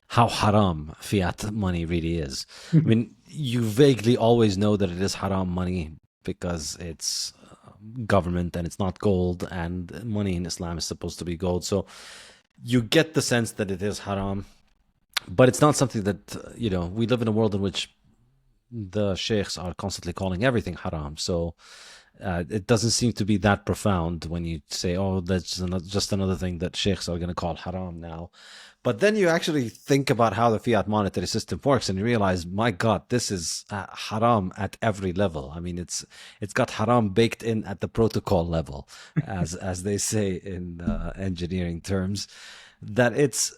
haram fiat money really is. I mean, you vaguely always know that it is haram money because it's government and it's not gold, and money in Islam is supposed to be gold. So you get the sense that it is haram, but it's not something that, we live in a world in which the sheikhs are constantly calling everything haram. So it doesn't seem to be that profound when you say, oh, that's just another thing that sheikhs are going to call haram now. But then you actually think about how the fiat monetary system works, and you realize, my God, this is haram at every level. I mean, it's got haram baked in at the protocol level, as they say in engineering terms. That it's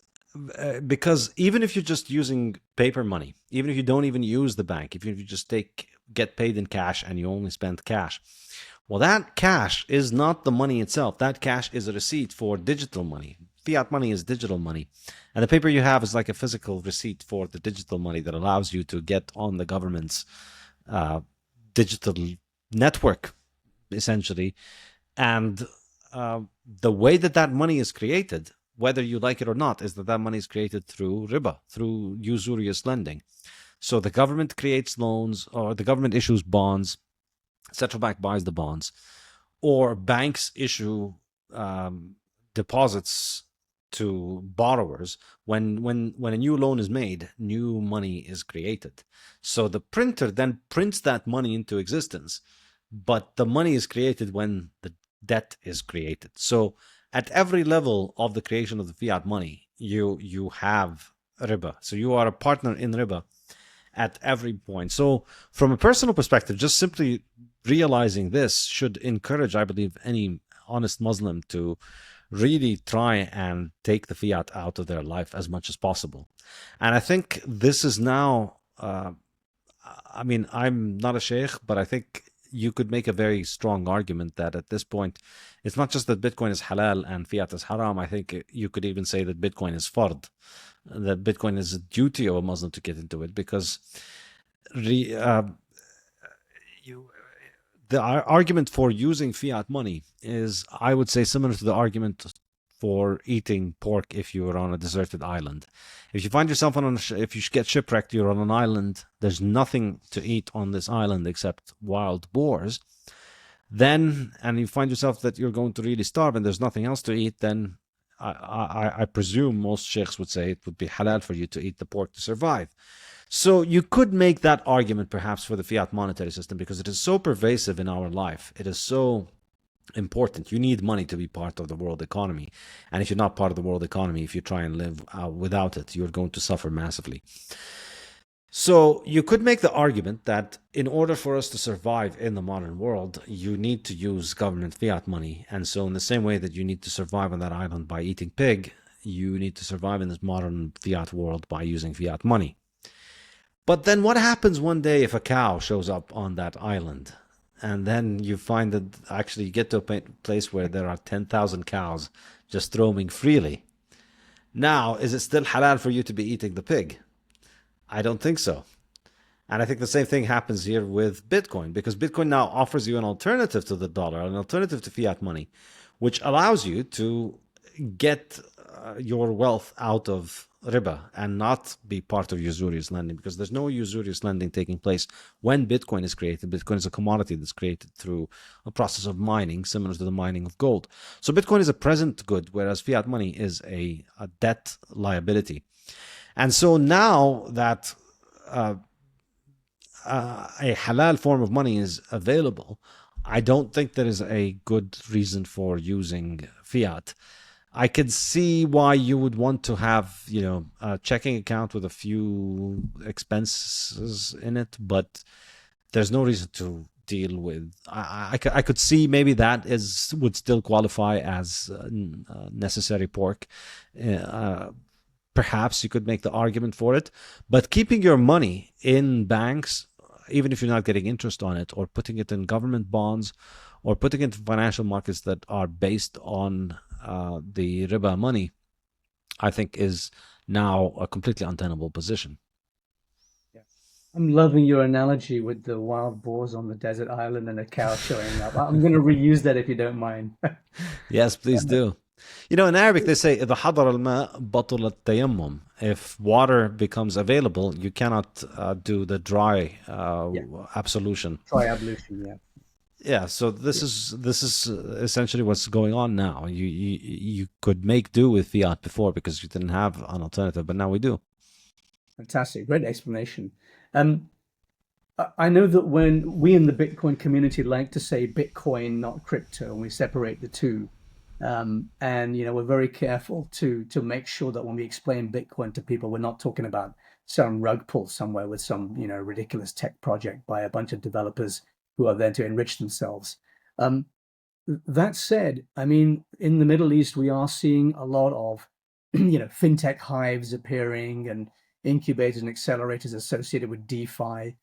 because even if you're just using paper money, even if you don't even use the bank, if you just get paid in cash and you only spend cash, well, that cash is not the money itself. That cash is a receipt for digital money. Fiat money is digital money. And the paper you have is like a physical receipt for the digital money that allows you to get on the government's digital network, essentially. And the way that money is created, whether you like it or not, is that money is created through riba, through usurious lending. So the government creates loans, or the government issues bonds, central bank buys the bonds, or banks issue deposits to borrowers. When a new loan is made, new money is created. So the printer then prints that money into existence, but the money is created when the debt is created. So at every level of the creation of the fiat money, you have riba. So you are a partner in riba at every point. So from a personal perspective, just simply realizing this should encourage, I believe, any honest Muslim to really try and take the fiat out of their life as much as possible. And I think this is now, I mean, I'm not a sheikh, but I think you could make a very strong argument that at this point, it's not just that Bitcoin is halal and fiat is haram. I think you could even say that Bitcoin is fard, that Bitcoin is a duty of a Muslim to get into it, because the argument for using fiat money is, I would say, similar to the argument for eating pork if you're on a deserted island. If you find yourself if you get shipwrecked, you're on an island, there's nothing to eat on this island except wild boars, and you find yourself that you're going to really starve and there's nothing else to eat, then I presume most sheikhs would say it would be halal for you to eat the pork to survive. So you could make that argument perhaps for the fiat monetary system, because it is so pervasive in our life. It is so important. You need money to be part of the world economy. And if you're not part of the world economy, if you try and live without it, you're going to suffer massively. So you could make the argument that in order for us to survive in the modern world, you need to use government fiat money. And so in the same way that you need to survive on that island by eating pig, you need to survive in this modern fiat world by using fiat money. But then what happens one day if a cow shows up on that island? And then you find that actually you get to a place where there are 10,000 cows just roaming freely. Now, is it still halal for you to be eating the pig? I don't think so. And I think the same thing happens here with Bitcoin, because Bitcoin now offers you an alternative to the dollar, an alternative to fiat money, which allows you to get your wealth out of riba and not be part of usurious lending, because there's no usurious lending taking place when Bitcoin is created. Bitcoin is a commodity that's created through a process of mining, similar to the mining of gold. So Bitcoin is a present good, whereas fiat money is a debt liability. And so now that a halal form of money is available, I don't think there is a good reason for using fiat. I could see why you would want to have, a checking account with a few expenses in it, but there's no reason to deal with. I could see maybe that would still qualify as necessary pork. Perhaps you could make the argument for it, but keeping your money in banks, even if you're not getting interest on it, or putting it in government bonds, or putting it in financial markets that are based on the riba money, I think is now a completely untenable position. Yeah. I'm loving your analogy with the wild boars on the desert island and a cow showing up. I'm going to reuse that if you don't mind. Yes, please do. In Arabic they say إذا حضر الماء بطل التيمم. If water becomes available, you cannot do the dry Yeah, absolution. try ablution. Yeah. Yeah, so this is essentially what's going on now. You could make do with fiat before because you didn't have an alternative, but now we do. Fantastic. Great explanation. Um, I know that when we in the Bitcoin community like to say Bitcoin, not crypto, and we separate the two. And we're very careful to make sure that when we explain Bitcoin to people, we're not talking about some rug pull somewhere with some ridiculous tech project by a bunch of developers who are there to enrich themselves. Um, that said, I mean, in the Middle East, we are seeing a lot of fintech hives appearing and incubators and accelerators associated with DeFi.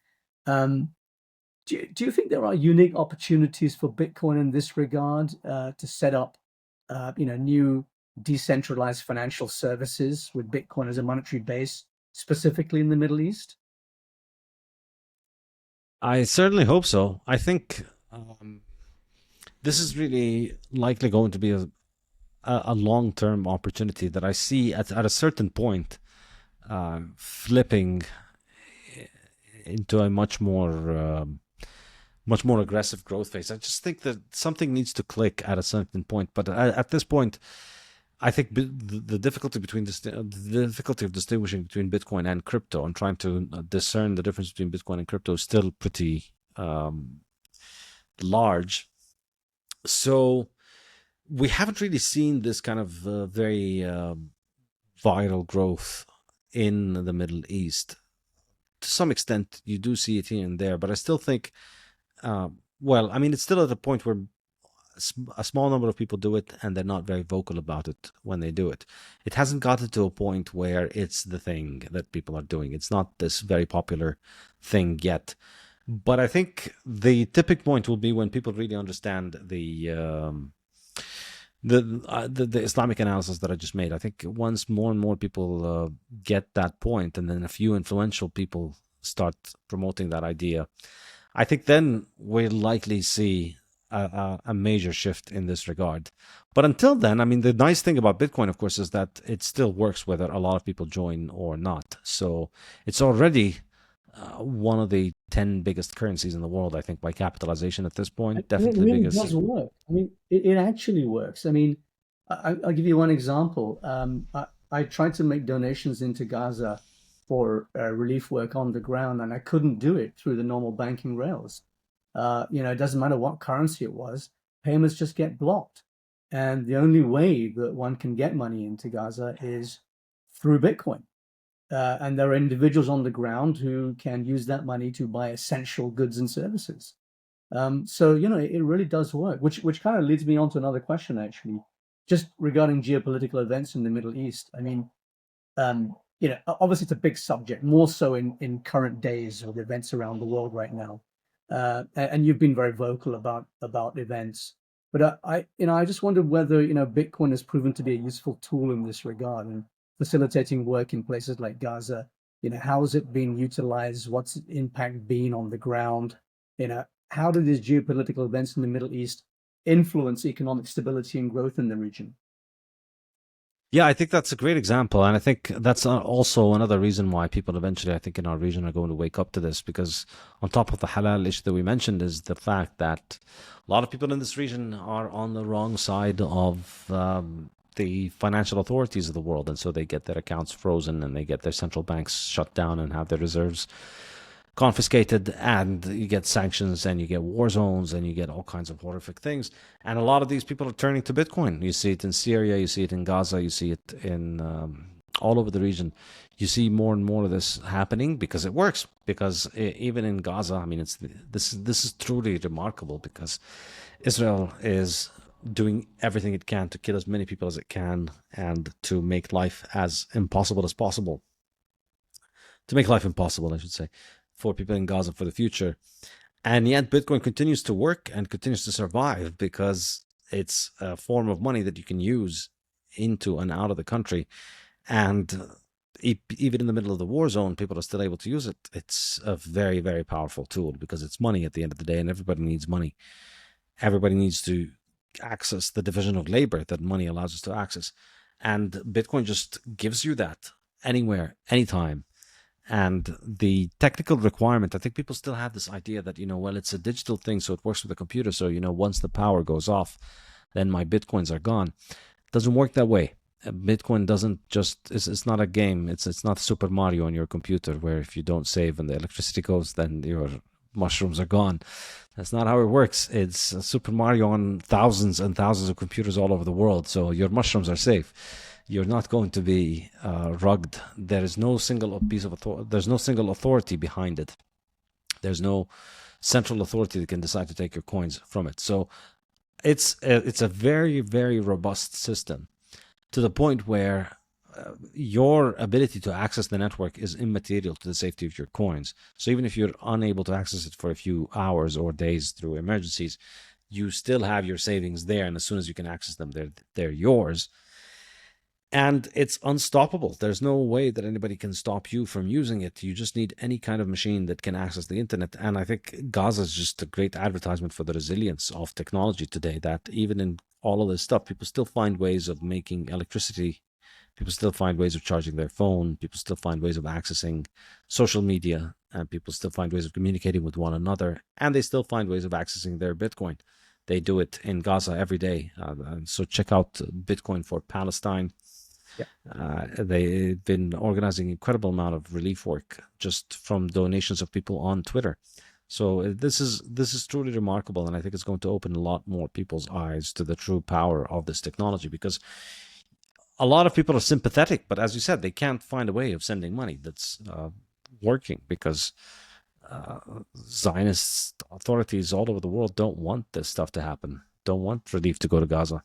Um, do you think there are unique opportunities for Bitcoin in this regard to set up, new decentralized financial services with Bitcoin as a monetary base, specifically in the Middle East? I certainly hope so. I think this is really likely going to be a long-term opportunity that I see at a certain point flipping into a much more aggressive growth phase. I just think that something needs to click at a certain point. But at this point, I think the difficulty the difficulty of distinguishing between Bitcoin and crypto and trying to discern the difference between Bitcoin and crypto is still pretty large. So we haven't really seen this kind of very viral growth in the Middle East. To some extent, you do see it here and there, but I still think, well, I mean, it's still at a point where a small number of people do it and they're not very vocal about it when they do it. It hasn't gotten to a point where it's the thing that people are doing. It's not this very popular thing yet. But I think the tipping point will be when people really understand the Islamic analysis that I just made. I think once more and more people get that point, and then a few influential people start promoting that idea, I think then we'll likely see a major shift in this regard. But until then, I mean, the nice thing about Bitcoin, of course, is that it still works whether a lot of people join or not. So it's already one of the 10 biggest currencies in the world, I think, by capitalization at this point. And it Definitely really biggest. does work. I mean, it actually works. I mean, I'll give you one example. I tried to make donations into Gaza for relief work on the ground, and I couldn't do it through the normal banking rails. It doesn't matter what currency it was, payments just get blocked. And the only way that one can get money into Gaza is through Bitcoin. and there are individuals on the ground who can use that money to buy essential goods and services. So it really does work, which kind of leads me on to another question, actually, just regarding geopolitical events in the Middle East. I mean, obviously it's a big subject, more so in current days with events around the world right now. And you've been very vocal about events, but I just wondered whether Bitcoin has proven to be a useful tool in this regard and facilitating work in places like Gaza. How has it been utilized? What's its impact been on the ground? How do these geopolitical events in the Middle East influence economic stability and growth in the region? Yeah, I think that's a great example. And I think that's also another reason why people eventually, I think, in our region are going to wake up to this. Because on top of the halal issue that we mentioned, is the fact that a lot of people in this region are on the wrong side of the financial authorities of the world. And so they get their accounts frozen and they get their central banks shut down and have their reserves confiscated, and you get sanctions and you get war zones and you get all kinds of horrific things. And a lot of these people are turning to Bitcoin. You see it in Syria, you see it in Gaza, you see it in all over the region. You see more and more of this happening because it works. Because even in Gaza, I mean, this is truly remarkable, because Israel is doing everything it can to kill as many people as it can and to make life as impossible as possible. To make life impossible, I should say, for people in Gaza for the future. And yet Bitcoin continues to work and continues to survive because it's a form of money that you can use into and out of the country. And even in the middle of the war zone, people are still able to use it. It's a very, very powerful tool because it's money at the end of the day, and everybody needs money. Everybody needs to access the division of labor that money allows us to access. And Bitcoin just gives you that anywhere, anytime. And the technical requirement, I think people still have this idea that, well, it's a digital thing, so it works with a computer. So, once the power goes off, then my Bitcoins are gone. It doesn't work that way. Bitcoin doesn't it's not a game. It's not Super Mario on your computer where if you don't save and the electricity goes, then your mushrooms are gone. That's not how it works. It's Super Mario on thousands and thousands of computers all over the world. So your mushrooms are safe. You're not going to be rugged. There is no single piece of authority. There's no single authority behind it. There's no central authority that can decide to take your coins from it. So it's a very, very robust system, to the point where your ability to access the network is immaterial to the safety of your coins. So even if you're unable to access it for a few hours or days through emergencies, you still have your savings there, and as soon as you can access them, they're yours. And it's unstoppable. There's no way that anybody can stop you from using it. You just need any kind of machine that can access the internet. And I think Gaza is just a great advertisement for the resilience of technology today, that even in all of this stuff, people still find ways of making electricity. People still find ways of charging their phone. People still find ways of accessing social media. And people still find ways of communicating with one another. And they still find ways of accessing their Bitcoin. They do it in Gaza every day. So check out Bitcoin for Palestine. They've been organizing an incredible amount of relief work just from donations of people on Twitter. So this is truly remarkable, and I think it's going to open a lot more people's eyes to the true power of this technology, because a lot of people are sympathetic, but as you said, they can't find a way of sending money that's working, because Zionist authorities all over the world don't want this stuff to happen, don't want relief to go to Gaza.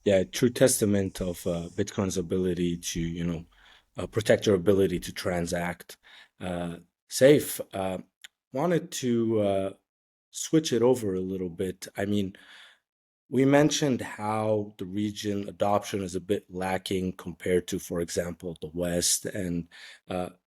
Yeah, true testament of Bitcoin's ability to, protect your ability to transact. Safe. Wanted to switch it over a little bit. I mean, we mentioned how the region adoption is a bit lacking compared to, for example, the West, and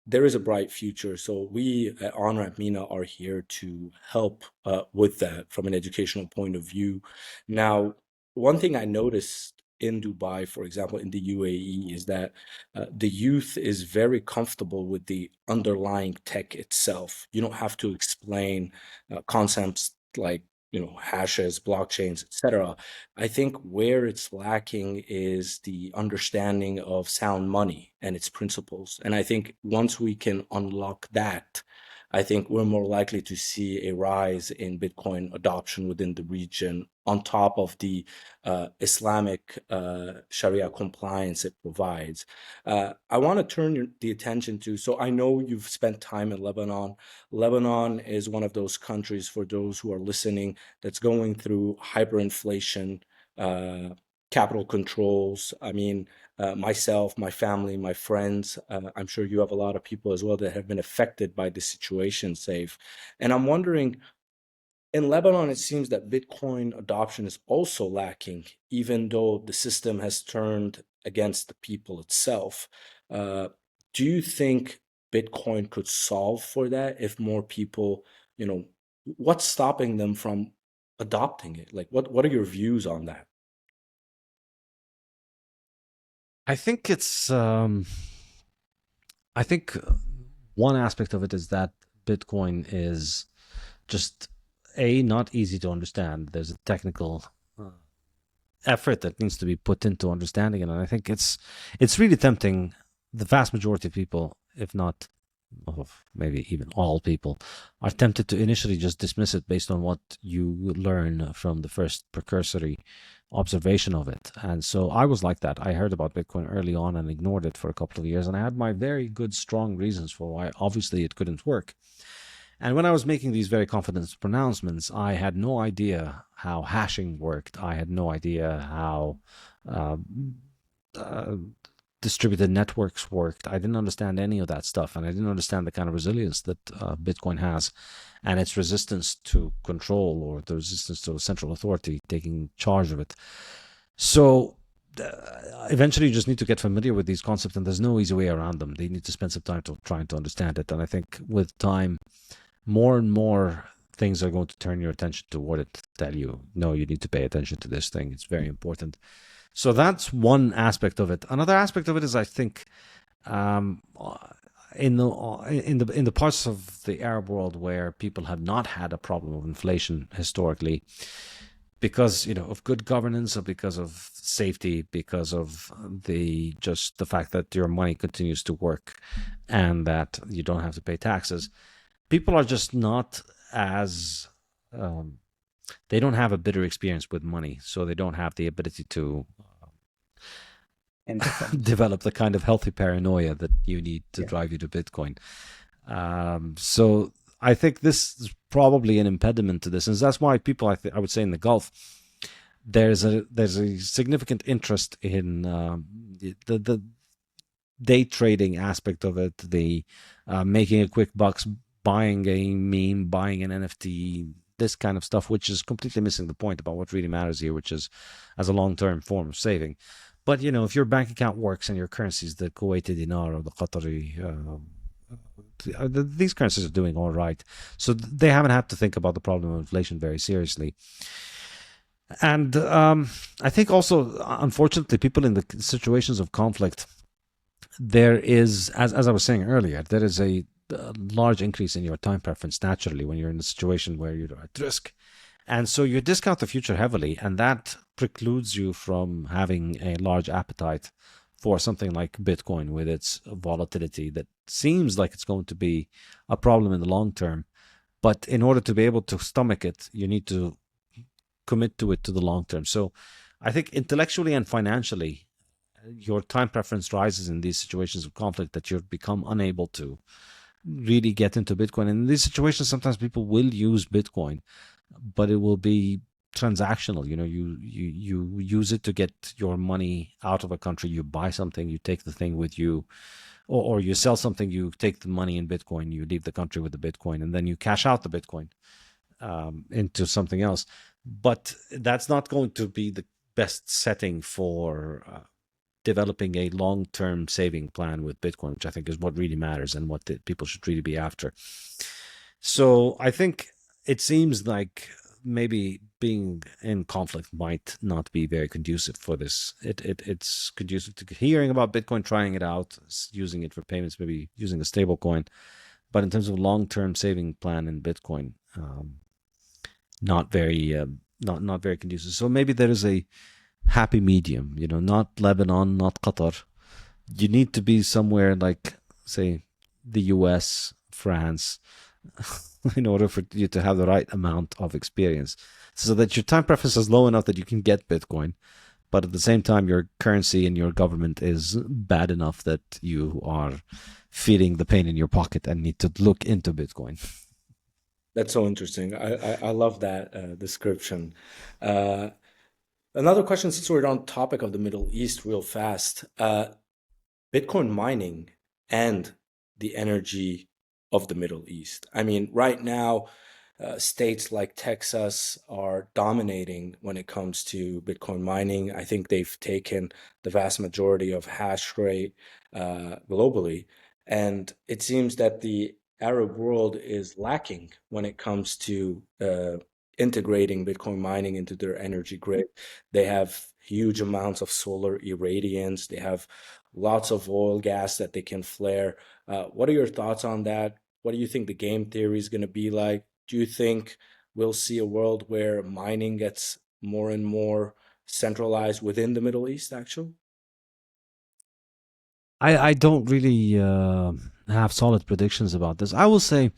there is a bright future. So we at OnRamp MENA are here to help with that from an educational point of view. Now, one thing I noticed in Dubai, for example, in the UAE, is that the youth is very comfortable with the underlying tech itself. You don't have to explain concepts like hashes, blockchains, etc. I think where it's lacking is the understanding of sound money and its principles. And I think once we can unlock that, I think we're more likely to see a rise in Bitcoin adoption within the region on top of the Islamic Sharia compliance it provides. I want to turn the attention to, so I know you've spent time in Lebanon. Lebanon is one of those countries, for those who are listening, that's going through hyperinflation, capital controls. I mean, myself, my family, my friends, I'm sure you have a lot of people as well that have been affected by the situation, Saif. And I'm wondering, in Lebanon, it seems that Bitcoin adoption is also lacking, even though the system has turned against the people itself. Do you think Bitcoin could solve for that if more people, what's stopping them from adopting it? Like, what are your views on that? I think I think one aspect of it is that Bitcoin is just not easy to understand. There's a technical effort that needs to be put into understanding it, and I think it's really tempting. The vast majority of people, if not maybe even all people, are tempted to initially just dismiss it based on what you learn from the first precursory observation of it. And so I was like that. I heard about Bitcoin early on and ignored it for a couple of years, and I had my very good, strong reasons for why obviously it couldn't work. And when I was making these very confident pronouncements, I had no idea how hashing worked. I had no idea how uh, uh, distributed networks worked. I didn't understand any of that stuff, and I didn't understand the kind of resilience that Bitcoin has, and its resistance to control, or the resistance to a central authority taking charge of it. So eventually you just need to get familiar with these concepts, and there's no easy way around them. They need to spend some time trying to understand it. And I think with time, more and more things are going to turn your attention toward it, tell you, no, you need to pay attention to this thing. It's very important. So that's one aspect of it. Another aspect of it is, I think, um, in the parts of the Arab world where people have not had a problem of inflation historically, because of good governance, or because of safety, because of the fact that your money continues to work and that you don't have to pay taxes, people are just not as they don't have a bitter experience with money, so they don't have the ability to develop the kind of healthy paranoia that you need to drive you to Bitcoin. So I think this is probably an impediment to this, and that's why people, I would say, in the Gulf, there's a significant interest in the day trading aspect of it, the making a quick bucks, buying a meme, buying an NFT, this kind of stuff, which is completely missing the point about what really matters here, which is as a long-term form of saving. But if your bank account works and your currency is the Kuwaiti dinar or the Qatari, these currencies are doing all right. So they haven't had to think about the problem of inflation very seriously. And I think also, unfortunately, people in the situations of conflict, there is, as I was saying earlier, there is a large increase in your time preference naturally when you're in a situation where you're at risk. And so you discount the future heavily, and that precludes you from having a large appetite for something like Bitcoin with its volatility that seems like it's going to be a problem in the long term. But in order to be able to stomach it, you need to commit to it to the long term. So I think intellectually and financially, your time preference rises in these situations of conflict, that you've become unable to really get into Bitcoin. And in these situations, sometimes people will use Bitcoin, but it will be transactional. You use it to get your money out of a country. You buy something, you take the thing with you, or you sell something, you take the money in Bitcoin, you leave the country with the Bitcoin, and then you cash out the Bitcoin into something else. But that's not going to be the best setting for developing a long-term saving plan with Bitcoin, which I think is what really matters and what people should really be after. So I think it seems like maybe being in conflict might not be very conducive for this. It's conducive to hearing about Bitcoin, trying it out, using it for payments, maybe using a stable coin. But in terms of long-term saving plan in Bitcoin, not very conducive. So maybe there is a happy medium, not Lebanon, not Qatar. You need to be somewhere like, say, the US, France, in order for you to have the right amount of experience, so that your time preference is low enough that you can get Bitcoin, but at the same time your currency and your government is bad enough that you are feeling the pain in your pocket and need to look into Bitcoin. That's so interesting. I love that description. Uh, Another question, since we're on topic of the Middle East, real fast. Bitcoin mining and the energy of the Middle East. I mean, right now, states like Texas are dominating when it comes to Bitcoin mining. I think they've taken the vast majority of hash rate globally. And it seems that the Arab world is lacking when it comes to integrating Bitcoin mining into their energy grid. They have huge amounts of solar irradiance. They have lots of oil, gas that they can flare. What are your thoughts on that? What do you think the game theory is going to be like? Do you think we'll see a world where mining gets more and more centralized within the Middle East, actually? I don't really have solid predictions about this. I will say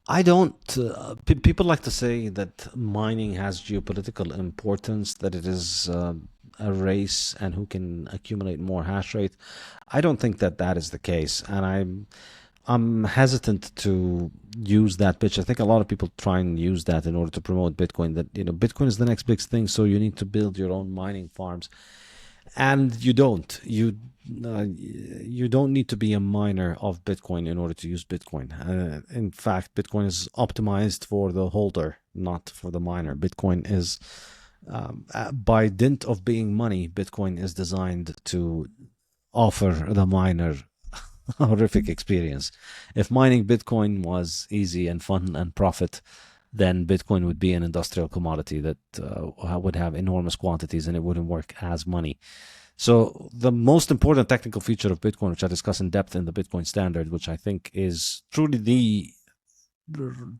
I don't. People like to say that mining has geopolitical importance, that it is a race and who can accumulate more hash rate. I don't think that that is the case, and I'm hesitant to use that pitch. I think a lot of people try and use that in order to promote Bitcoin. That Bitcoin is the next big thing, so you need to build your own mining farms, and you don't. You don't need to be a miner of Bitcoin in order to use Bitcoin. In fact, Bitcoin is optimized for the holder, not for the miner. Bitcoin is by dint of being money, Bitcoin is designed to offer the miner a horrific experience. If mining Bitcoin was easy and fun and profit, then Bitcoin would be an industrial commodity that would have enormous quantities and it wouldn't work as money. So the most important technical feature of Bitcoin, which I discuss in depth in the Bitcoin Standard, which I think is truly the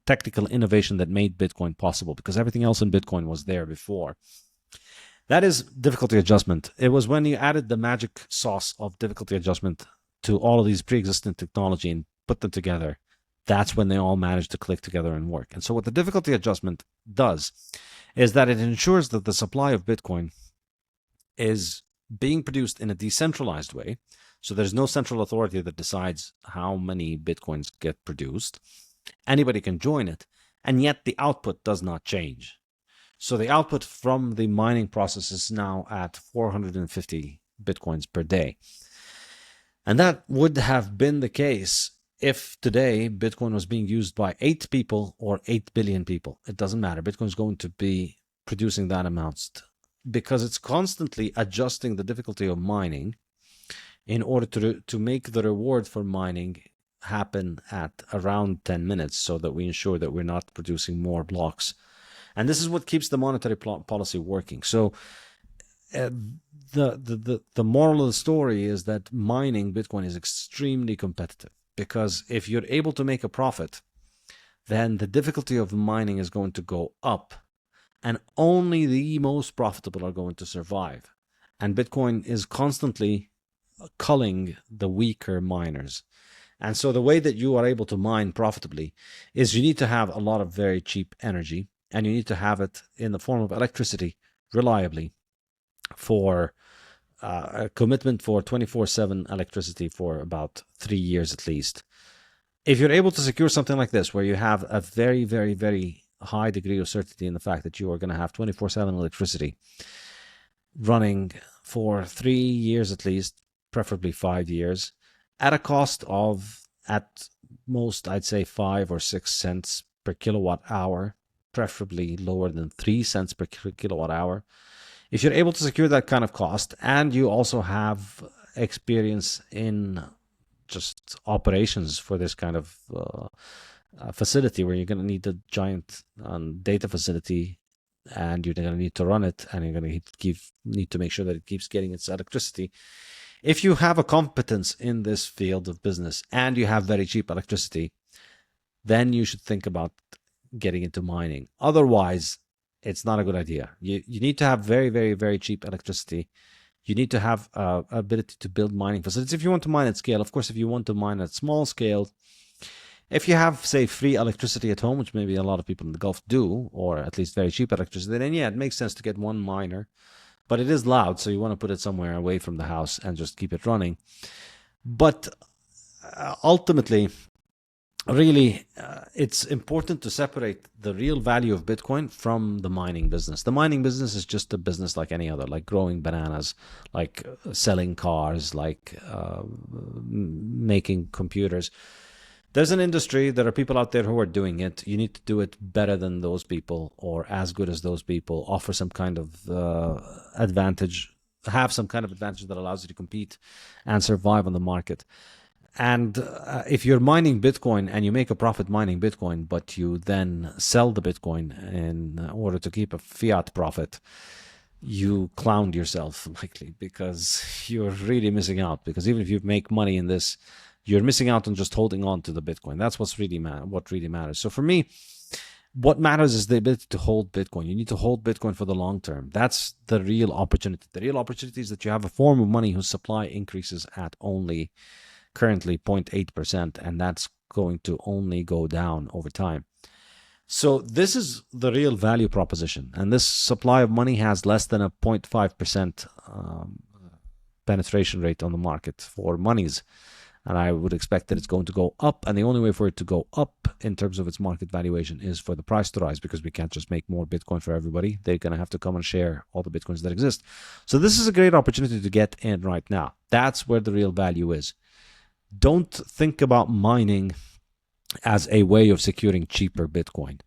technical innovation that made Bitcoin possible, because everything else in Bitcoin was there before. That is difficulty adjustment. It was when you added the magic sauce of difficulty adjustment to all of these pre-existing technology and put them together, that's when they all managed to click together and work. And so what the difficulty adjustment does is that it ensures that the supply of Bitcoin is being produced in a decentralized way. So there's no central authority that decides how many Bitcoins get produced. Anybody can join it, and yet the output does not change. So the output from the mining process is now at 450 Bitcoins per day. And that would have been the case if today Bitcoin was being used by 8 people or 8 billion people. It doesn't matter. Bitcoin is going to be producing that amount because it's constantly adjusting the difficulty of mining in order to make the reward for mining happen at around 10 minutes so that we ensure that we're not producing more blocks. And this is what keeps the monetary policy working. So the moral of the story is that mining Bitcoin is extremely competitive, because if you're able to make a profit, then the difficulty of mining is going to go up, and only the most profitable are going to survive. And Bitcoin is constantly culling the weaker miners. And so the way that you are able to mine profitably is you need to have a lot of very cheap energy, and you need to have it in the form of electricity reliably for a commitment for 24/7 electricity for about 3 years at least. If you're able to secure something like this, where you have a very, very, very high degree of certainty in the fact that you are going to have 24/7 electricity running for 3 years at least, preferably 5 years, at a cost of, at most, I'd say 5 or 6 cents per kilowatt hour, preferably lower than 3 cents per kilowatt hour. If you're able to secure that kind of cost, and you also have experience in just operations for this kind of facility, where you're going to need a giant data facility, and you're going to need to run it, and you're going to need to make sure that it keeps getting its electricity. If you have a competence in this field of business and you have very cheap electricity, then you should think about getting into mining. Otherwise, it's not a good idea. You need to have very, very, very cheap electricity. You need to have ability to build mining facilities if you want to mine at scale. Of course, if you want to mine at small scale, If you have, say, free electricity at home, which maybe a lot of people in the Gulf do, or at least very cheap electricity, then yeah, it makes sense to get one miner. But it is loud, so you want to put it somewhere away from the house and just keep it running. But ultimately, really, it's important to separate the real value of Bitcoin from the mining business. The mining business is just a business like any other, like growing bananas, like selling cars, like making computers. There's an industry. There are people out there who are doing it. You need to do it better than those people or as good as those people. Offer some kind of advantage, have some kind of advantage that allows you to compete and survive on the market. And if you're mining Bitcoin and you make a profit mining Bitcoin, but you then sell the Bitcoin in order to keep a fiat profit, you clowned yourself likely, because you're really missing out. Because even if you make money in this, you're missing out on just holding on to the Bitcoin. That's what really matters. So for me, what matters is the ability to hold Bitcoin. You need to hold Bitcoin for the long term. That's the real opportunity. The real opportunity is that you have a form of money whose supply increases at only currently 0.8%, and that's going to only go down over time. So this is the real value proposition, and this supply of money has less than a 0.5% penetration rate on the market for monies. And I would expect that it's going to go up. And the only way for it to go up in terms of its market valuation is for the price to rise, because we can't just make more Bitcoin for everybody. They're going to have to come and share all the Bitcoins that exist. So this is a great opportunity to get in right now. That's where the real value is. Don't think about mining as a way of securing cheaper Bitcoin.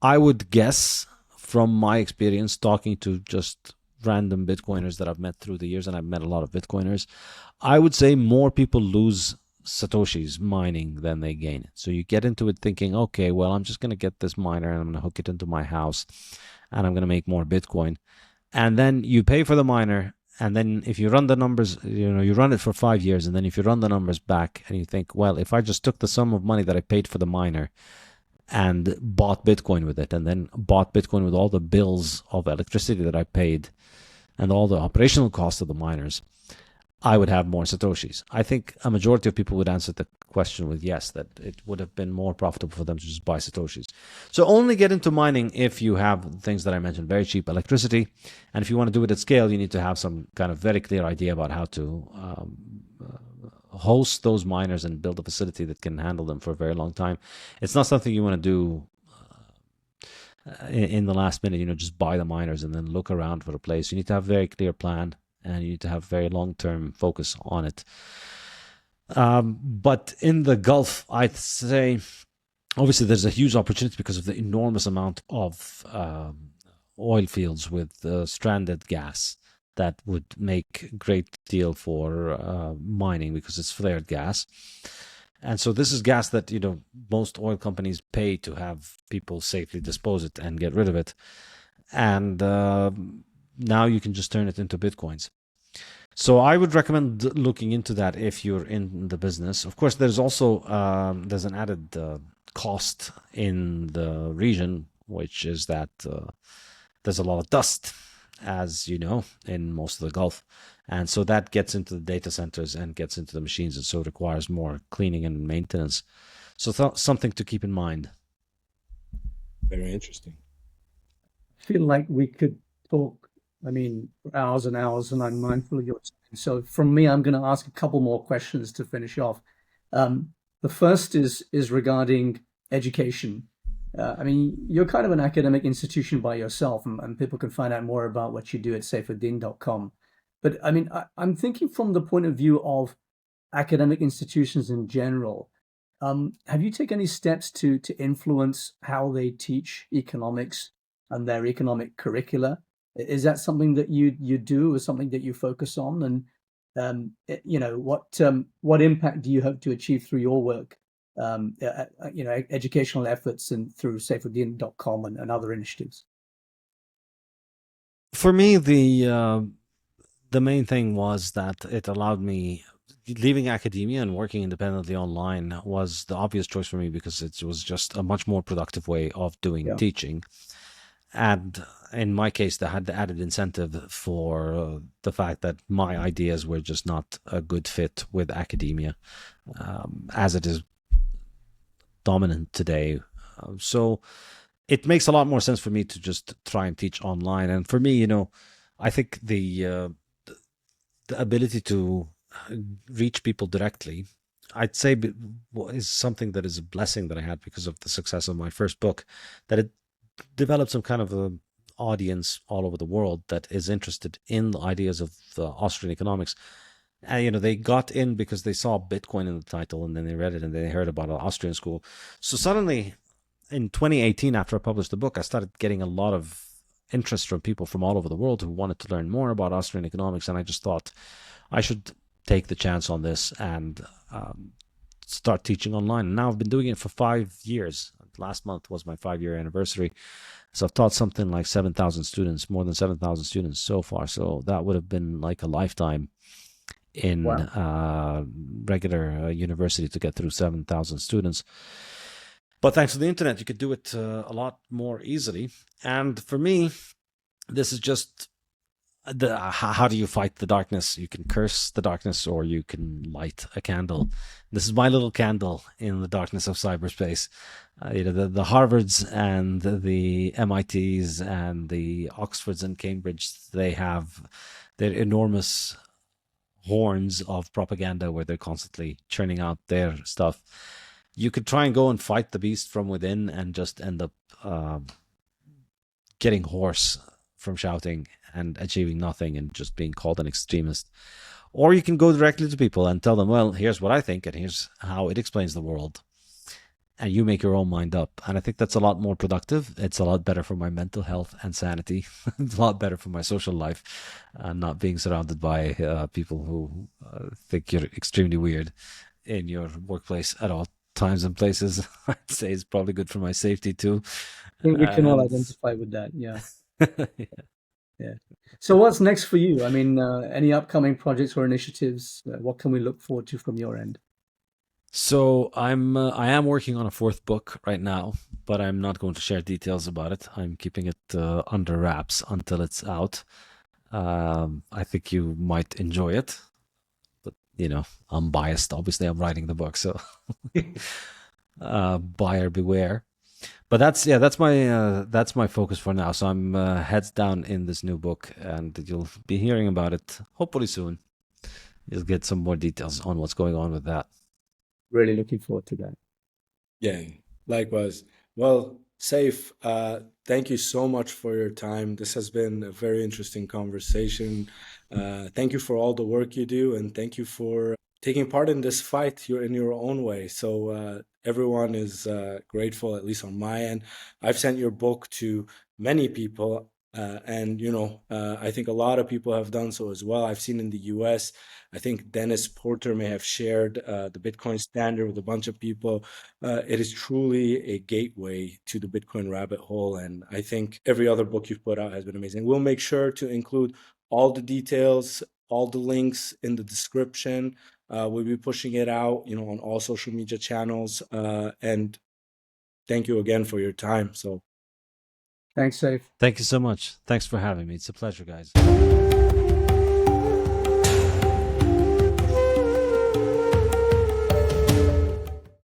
I would guess, from my experience talking to just random Bitcoiners that I've met through the years, and I've met a lot of Bitcoiners, I would say more people lose Satoshis mining than they gain it. So you get into it thinking, okay, well, I'm just going to get this miner and I'm going to hook it into my house and I'm going to make more Bitcoin. And then you pay for the miner. And then if you run the numbers, you run it for 5 years. And then if you run the numbers back and you think, well, if I just took the sum of money that I paid for the miner and bought Bitcoin with it, and then bought Bitcoin with all the bills of electricity that I paid and all the operational costs of the miners, I would have more Satoshis. I think a majority of people would answer the question with yes, that it would have been more profitable for them to just buy Satoshis. So only get into mining if you have things that I mentioned, very cheap electricity. And if you want to do it at scale, you need to have some kind of very clear idea about how to host those miners and build a facility that can handle them for a very long time. It's not something you want to do in the last minute, just buy the miners and then look around for a place. You need to have a very clear plan, and you need to have very long-term focus on it. But in the Gulf, I'd say, obviously, there's a huge opportunity because of the enormous amount of oil fields with stranded gas that would make a great deal for mining, because it's flared gas. And so this is gas that, most oil companies pay to have people safely dispose it and get rid of it. And now you can just turn it into Bitcoins. So I would recommend looking into that if you're in the business. Of course, there's also there's an added cost in the region, which is that there's a lot of dust, as you know, in most of the Gulf. And so that gets into the data centers and gets into the machines, and so it requires more cleaning and maintenance. So something to keep in mind. Very interesting. I feel like we could talk, for hours and hours, and I'm mindful of your time. So from me, I'm going to ask a couple more questions to finish off. The first is regarding education. You're kind of an academic institution by yourself, and people can find out more about what you do at saifeddin.com. But I'm thinking from the point of view of academic institutions in general. Have you taken any steps to influence how they teach economics and their economic curricula? Is that something that you do, or something that you focus on? And what impact do you hope to achieve through your work? Educational efforts and through saifeddin.com and other initiatives. For me, the main thing was that it allowed me, leaving academia and working independently online was the obvious choice for me, because it was just a much more productive way of doing teaching. And in my case, they had the added incentive for the fact that my ideas were just not a good fit with academia, as it is dominant today. So it makes a lot more sense for me to just try and teach online. And for me, I think the ability to reach people directly, I'd say, is something that is a blessing that I had because of the success of my first book, that it developed some kind of a audience all over the world that is interested in the ideas of Austrian economics. And they got in because they saw Bitcoin in the title, and then they read it, and they heard about an Austrian school. So suddenly, in 2018, after I published the book, I started getting a lot of interest from people from all over the world who wanted to learn more about Austrian economics, and I just thought I should take the chance on this and start teaching online. And now I've been doing it for 5 years. Last month was my 5-year anniversary. So I've taught something like 7,000 students, more than 7,000 students so far. So that would have been like a lifetime in Wow. regular university to get through 7,000 students. But thanks to the internet, you could do it a lot more easily. And for me, this is just how do you fight the darkness? You can curse the darkness, or you can light a candle. This is my little candle in the darkness of cyberspace. The Harvards and the MITs and the Oxfords and Cambridge, they have their enormous horns of propaganda where they're constantly churning out their stuff. You could try and go and fight the beast from within and just end up getting hoarse from shouting and achieving nothing and just being called an extremist. Or you can go directly to people and tell them, well, here's what I think and here's how it explains the world. And you make your own mind up. And I think that's a lot more productive. It's a lot better for my mental health and sanity. It's a lot better for my social life, not being surrounded by people who think you're extremely weird in your workplace at all times and places. I'd say it's probably good for my safety too. I think we can all And identify with that. Yeah. Yeah. So what's next for you? I mean, any upcoming projects or initiatives? What can we look forward to from your end? So I am working on a fourth book right now, but I'm not going to share details about it. I'm keeping it under wraps until it's out. I think you might enjoy it, but I'm biased. Obviously, I'm writing the book, so buyer beware. But that's my focus for now. So I'm heads down in this new book, and you'll be hearing about it hopefully soon. You'll get some more details on what's going on with that. Really looking forward to that. Yeah, likewise. Well, Saif, thank you so much for your time. This has been a very interesting conversation. Thank you for all the work you do, and thank you for taking part in this fight. You're in your own way. So everyone is grateful, at least on my end. I've sent your book to many people, and I think a lot of people have done so as well. I've seen in the US, I think Dennis Porter may have shared the Bitcoin Standard with a bunch of people. It is truly a gateway to the Bitcoin rabbit hole, and I think every other book you've put out has been amazing. We'll make sure to include all the details, all the links in the description. We'll be pushing it out, on all social media channels. And thank you again for your time. So Thanks, Safe. Thank you so much. Thanks for having me. It's a pleasure, guys.